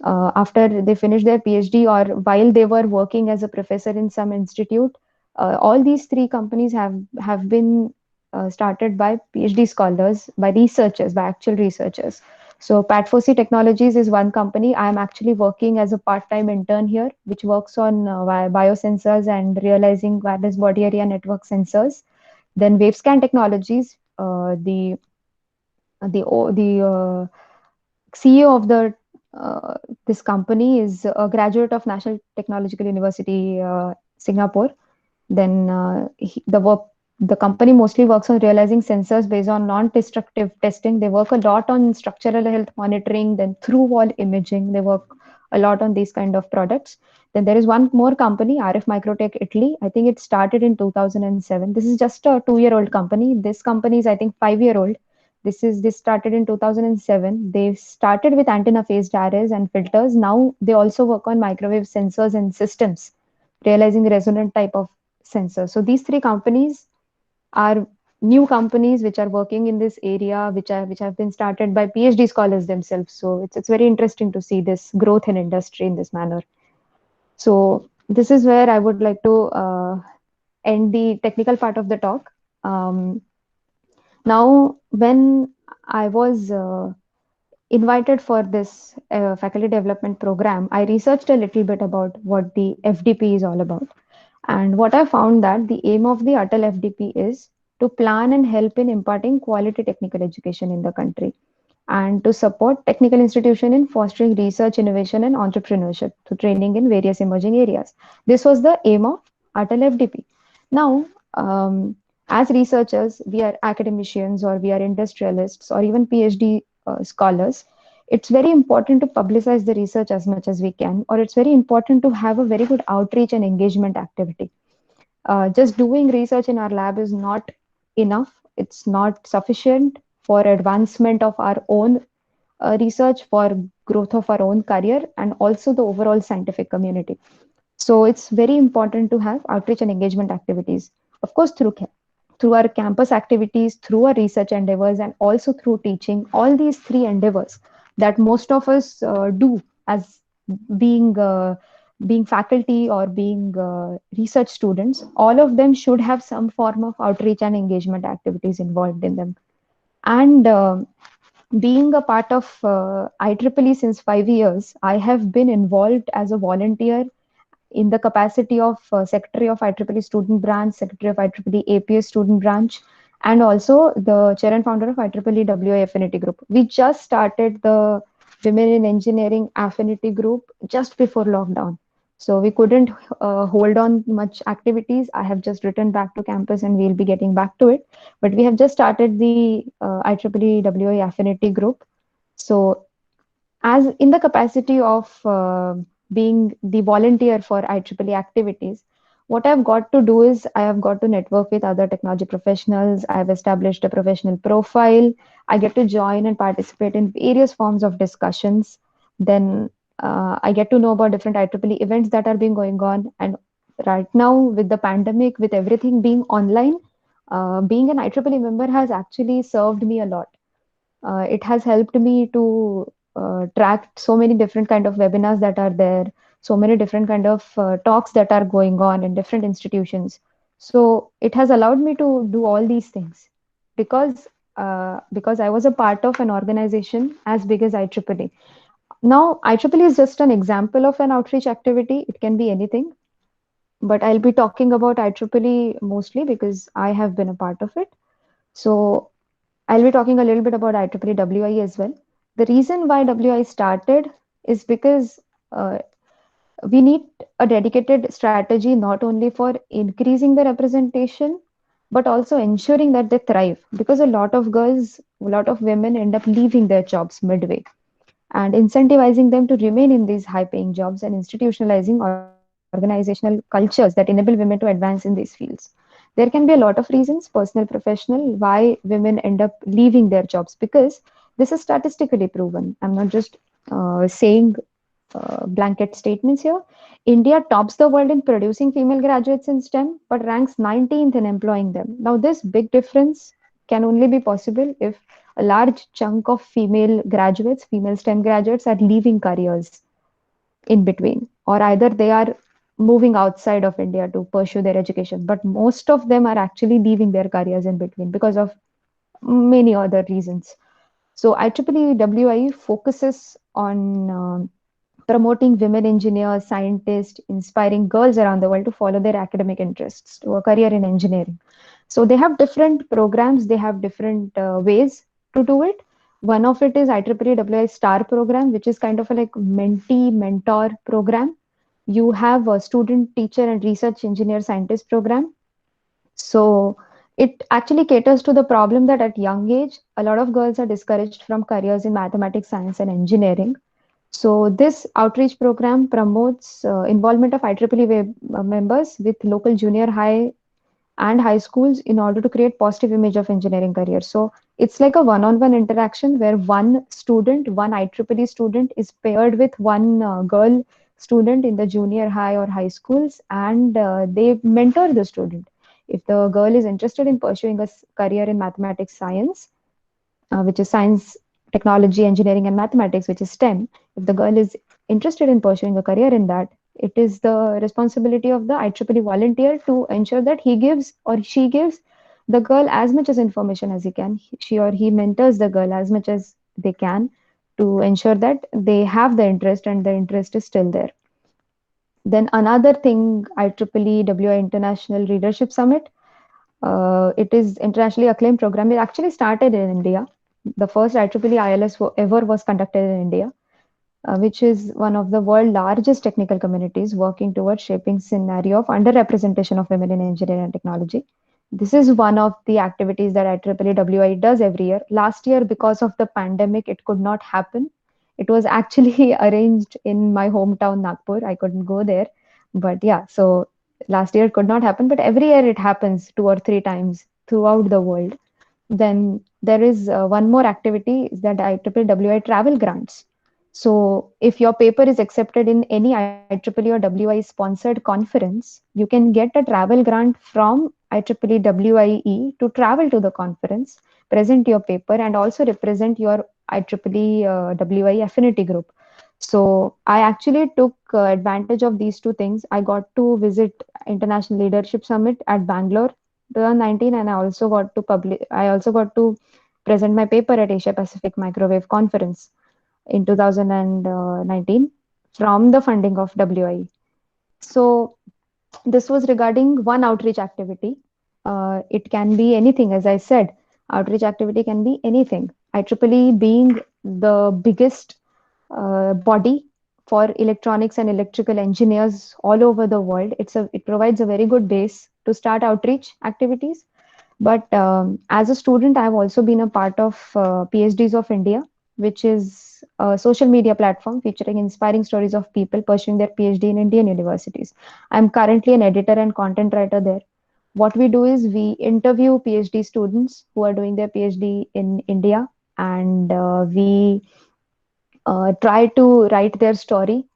After they finished their PhD or while they were working as a professor in some institute, all these three companies have been started by PhD scholars, by researchers, by actual researchers. So Patfosi Technologies is one company. I am actually working as a part-time intern here, which works on biosensors and realizing wireless body area network sensors. Then Wavescan Technologies, the CEO of the this company is a graduate of National Technological University, Singapore. Then the company mostly works on realizing sensors based on non-destructive testing. They work a lot on structural health monitoring, then through wall imaging. They work a lot on these kind of products. Then there is one more company, RF Microtech Italy. I think it started in 2007. This is just a 2-year-old company. This company is, I think, 5-year-old. This started in 2007. They started with antenna phased arrays and filters. Now they also work on microwave sensors and systems, realizing resonant type of sensors. So these three companies are new companies which are working in this area, which have been started by PhD scholars themselves. So it's very interesting to see this growth in industry in this manner. So this is where I would like to end the technical part of the talk. Um, Now, when I was invited for this faculty development program, I researched a little bit about what the FDP is all about. And what I found that the aim of the Atal FDP is to plan and help in imparting quality technical education in the country and to support technical institution in fostering research, innovation, and entrepreneurship through training in various emerging areas. This was the aim of Atal FDP. Now, as researchers, we are academicians or we are industrialists or even PhD scholars. It's very important to publicize the research as much as we can, or it's very important to have a very good outreach and engagement activity. Just doing research in our lab is not enough. It's not sufficient for advancement of our own research, for growth of our own career, and also the overall scientific community. So it's very important to have outreach and engagement activities, of course, through our campus activities, through our research endeavors, and also through teaching. All these three endeavors that most of us do as being being faculty or being research students, all of them should have some form of outreach and engagement activities involved in them. And being a part of IEEE since 5 years, I have been involved as a volunteer in the capacity of Secretary of IEEE Student Branch, Secretary of IEEE APS Student Branch, and also the chair and founder of IEEE WI Affinity Group. We just started the Women in Engineering Affinity Group just before lockdown. So we couldn't hold on much activities. I have just returned back to campus and we'll be getting back to it. But we have just started the IEEE WI Affinity Group. So as in the capacity of being the volunteer for IEEE activities, what I've got to do is I have got to network with other technology professionals. I've established a professional profile. I get to join and participate in various forms of discussions. Then I get to know about different IEEE events that are being going on. And right now, with the pandemic, with everything being online, being an IEEE member has actually served me a lot. It has helped me to track so many different kind of webinars that are there, so many different kind of talks that are going on in different institutions. So it has allowed me to do all these things because I was a part of an organization as big as IEEE. Now IEEE is just an example of an outreach activity. It can be anything, but I'll be talking about IEEE mostly because I have been a part of it. So I'll be talking a little bit about IEEE WI as well. The reason why WI started is because we need a dedicated strategy not only for increasing the representation, but also ensuring that they thrive. Because a lot of girls, a lot of women end up leaving their jobs midway, and incentivizing them to remain in these high paying jobs and institutionalizing organizational cultures that enable women to advance in these fields. There can be a lot of reasons, personal, professional, why women end up leaving their jobs, because this is statistically proven. I'm not just saying blanket statements here. India tops the world in producing female graduates in STEM, but ranks 19th in employing them. Now, this big difference can only be possible if a large chunk of female graduates, female STEM graduates, are leaving careers in between, or either they are moving outside of India to pursue their education. But most of them are actually leaving their careers in between because of many other reasons. So IEEE WI focuses on promoting women engineers, scientists, inspiring girls around the world to follow their academic interests to a career in engineering. So they have different programs, they have different ways to do it. One of it is IEEE WI STAR program, which is kind of a like mentee mentor program. You have a student, teacher, and research engineer scientist program. So it actually caters to the problem that at young age, a lot of girls are discouraged from careers in mathematics, science, and engineering. So this outreach program promotes involvement of IEEE members with local junior high and high schools in order to create positive image of engineering career. So it's like a one-on-one interaction where one student, one IEEE student is paired with one girl student in the junior high or high schools, and they mentor the student. If the girl is interested in pursuing a career in mathematics science, which is science, technology, engineering, and mathematics, which is STEM, if the girl is interested in pursuing a career in that, it is the responsibility of the IEEE volunteer to ensure that he gives or she gives the girl as much as information as he can. She or he mentors the girl as much as they can to ensure that they have the interest and the interest is still there. Then another thing, IEEE WI International Leadership Summit. It is internationally acclaimed program. It actually started in India. The first IEEE ILS ever was conducted in India, which is one of the world's largest technical communities working towards shaping scenario of underrepresentation of women in engineering and technology. This is one of the activities that IEEE WI does every year. Last year, because of the pandemic, it could not happen. It was actually arranged in my hometown, Nagpur. I couldn't go there. But yeah, so last year it could not happen, but every year it happens 2 or 3 times throughout the world. Then there is one more activity is that IEEE travel grants. So if your paper is accepted in any IEEE or WI sponsored conference, you can get a travel grant from IEEE WIE to travel to the conference, present your paper, and also represent your IEEE WI affinity group. So I actually took advantage of these two things. I got to visit International Leadership Summit at Bangalore 2019, and I also got to present my paper at Asia Pacific Microwave Conference in 2019 from the funding of WI. So this was regarding one outreach activity. It can be anything, as I said. Outreach activity can be anything. IEEE being the biggest body for electronics and electrical engineers all over the world. It provides a very good base to start outreach activities. But as a student, I've also been a part of PhDs of India, which is a social media platform featuring inspiring stories of people pursuing their PhD in Indian universities. I'm currently an editor and content writer there. What we do is we interview PhD students who are doing their PhD in India, and we try to write their story.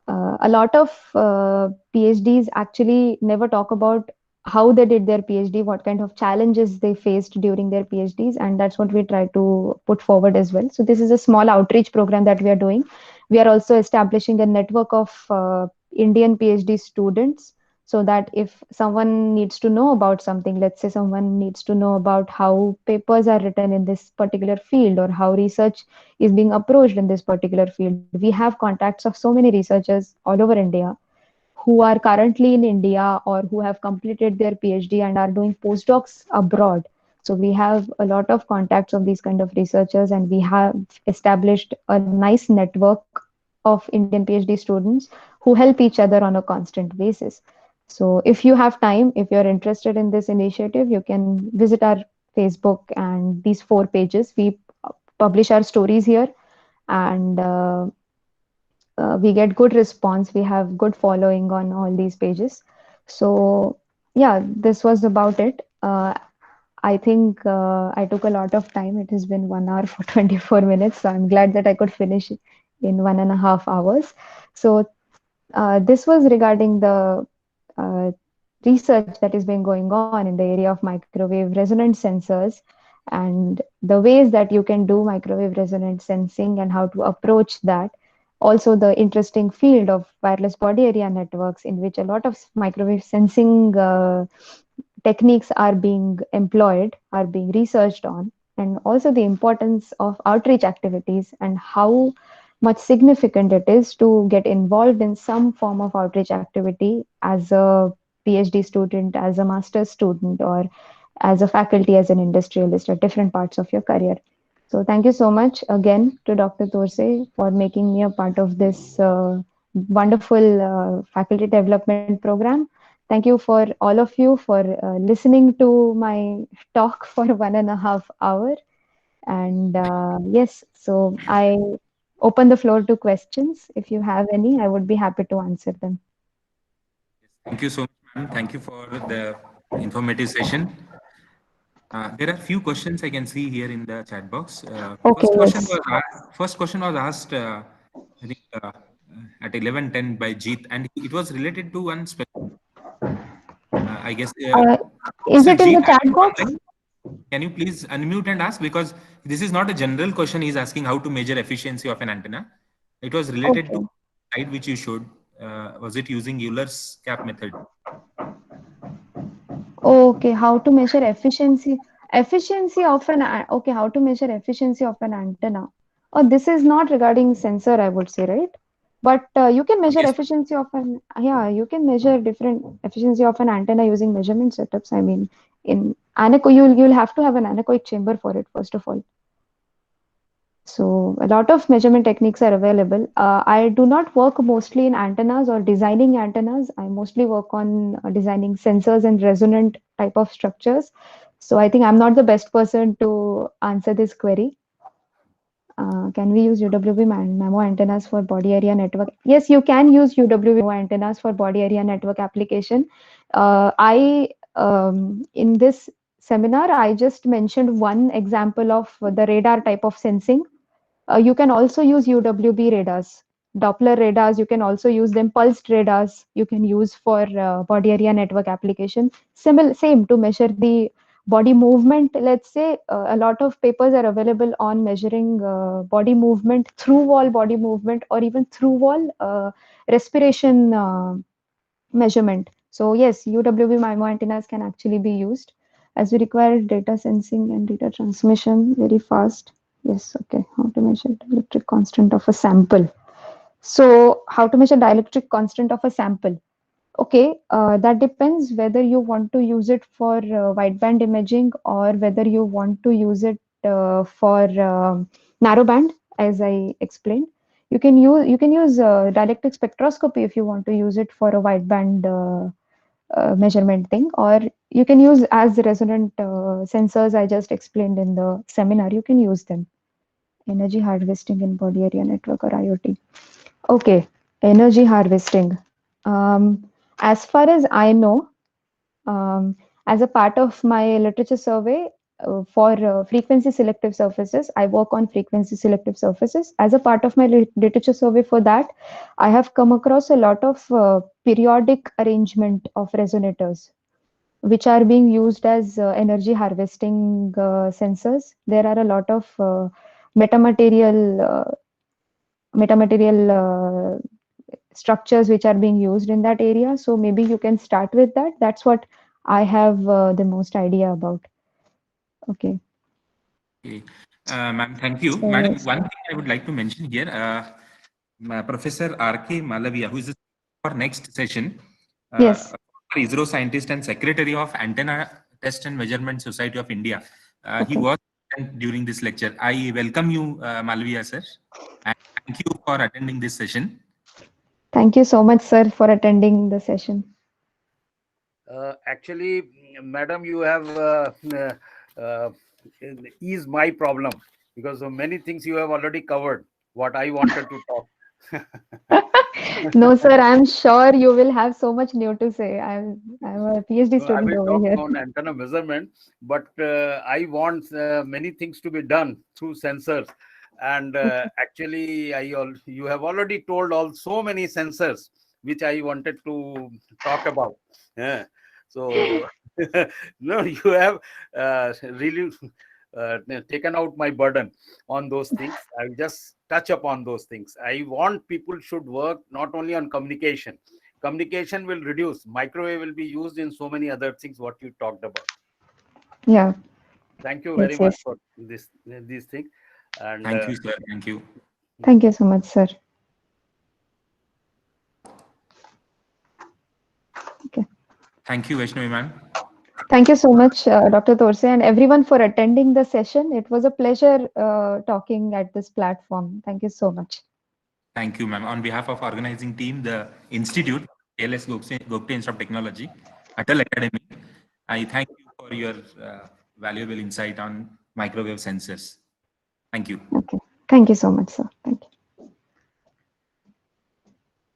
A lot of PhDs actually never talk about how they did their PhD, what kind of challenges they faced during their PhDs, and that's what we try to put forward as well. So this is a small outreach program that we are doing. We are also establishing a network of Indian PhD students, so that if someone needs to know about something, let's say someone needs to know about how papers are written in this particular field or how research is being approached in this particular field. We have contacts of so many researchers all over India who are currently in India or who have completed their PhD and are doing postdocs abroad. So we have a lot of contacts of these kind of researchers, and we have established a nice network of Indian PhD students who help each other on a constant basis. So if you have time, if you're interested in this initiative, you can visit our Facebook and these 4 pages. We publish our stories here, and we get good response. We have good following on all these pages. So yeah, this was about it. I think I took a lot of time. It has been 1 hour for 24 minutes. So I'm glad that I could finish in 1.5 hours. So this was regarding the uh, research that is been going on in the area of microwave resonance sensors and the ways that you can do microwave resonance sensing and how to approach that. Also, the interesting field of wireless body area networks, in which a lot of microwave sensing techniques are being employed, are being researched on, and also the importance of outreach activities and how much significant it is to get involved in some form of outreach activity as a PhD student, as a master's student, or as a faculty, as an industrialist at different parts of your career. So thank you so much again to Dr. Torse for making me a part of this wonderful faculty development program. Thank you for all of you for listening to my talk for 1.5 hour. And yes, so I open the floor to questions. If you have any, I would be happy to answer them. Thank you so much, ma'am. Thank you for the informative session. There are few questions I can see here in the chat box. Okay, yes. First question was asked, I think, at 11:10 by Jeet, and it was related to one specific. I guess, Is Mr. it in Jeet, the are chat you box? online? Can you please unmute and ask, because this is not a general question. He's asking how to measure efficiency of an antenna. It was related to Okay. slide which you showed. Was it using Euler's cap method? Okay, how to measure efficiency? Efficiency of okay, how to measure efficiency of an antenna? Oh, this is not regarding sensor, I would say, right? But you can measure Yes. efficiency of an, yeah, you can measure different efficiency of an antenna using measurement setups. I mean, in anechoic, you'll have to have an anechoic chamber for it, first of all. So a lot of measurement techniques are available. I do not work mostly in antennas or designing antennas. I mostly work on designing sensors and resonant type of structures. So I think I'm not the best person to answer this query. Can we use UWB MAMO antennas for body area network? Yes, you can use UWB MAMO antennas for body area network application. In this seminar, I just mentioned one example of the radar type of sensing. You can also use UWB radars, Doppler radars. You can also use them. Pulsed radars you can use for body area network application. Same to measure the body movement. Let's say a lot of papers are available on measuring body movement, through wall body movement, or even through wall respiration measurement. So yes, UWB MIMO antennas can actually be used as we require data sensing and data transmission very fast. Yes, okay. How to measure dielectric constant of a sample? So how to measure dielectric constant of a sample? Okay, that depends whether you want to use it for wideband imaging or whether you want to use it for narrowband, as I explained. You can use dielectric spectroscopy if you want to use it for a wideband measurement thing, or you can use as resonant sensors I just explained in the seminar. You can use them. Energy harvesting in body area network or IoT. Okay, energy harvesting. As far as I know, um, as a part of my literature survey for frequency selective surfaces, I work on frequency selective surfaces. As a part of my literature survey for that, I have come across a lot of periodic arrangement of resonators, which are being used as energy harvesting sensors. There are a lot of metamaterial structures which are being used in that area. So maybe you can start with that. That's what I have the most idea about. Okay. Okay. Ma'am, thank you. So Madam, yes. one thing I would like to mention here, Professor R.K. Malavia, who is the for next session, Yes. ISRO scientist and secretary of Antenna Test and Measurement Society of India. He Okay. was present during this lecture. I welcome you, Malavia, sir, and thank you for attending this session. Thank you so much, sir, for attending the session. Actually, madam, you have uh, eased my problem, because of many things you have already covered what I wanted to talk. No, sir, I'm sure you will have so much new to say. I'm a PhD No, I student will over talk here. on antenna measurement, but I want many things to be done through sensors. And Okay. actually, you have already told all so many sensors which I wanted to talk about. Yeah. So no, you have really taken out my burden on those things. I will just touch upon those things. I want people should work not only on communication. Communication will reduce. Microwave will be used in so many other things what you talked about. Yeah. Thank you very Yes, much yes. for these things. And Thank you, sir. Thank you. Thank you so much, sir. Okay. Thank you, Vaishnavi, ma'am. Thank you so much, Dr. Thorse, and everyone for attending the session. It was a pleasure talking at this platform. Thank you so much. Thank you, ma'am. On behalf of organizing team, the Institute, ALS Gokte Institute of Technology, Atal Academy, I thank you for your valuable insight on microwave sensors. Thank you. Okay. Thank you so much, sir. Thank you.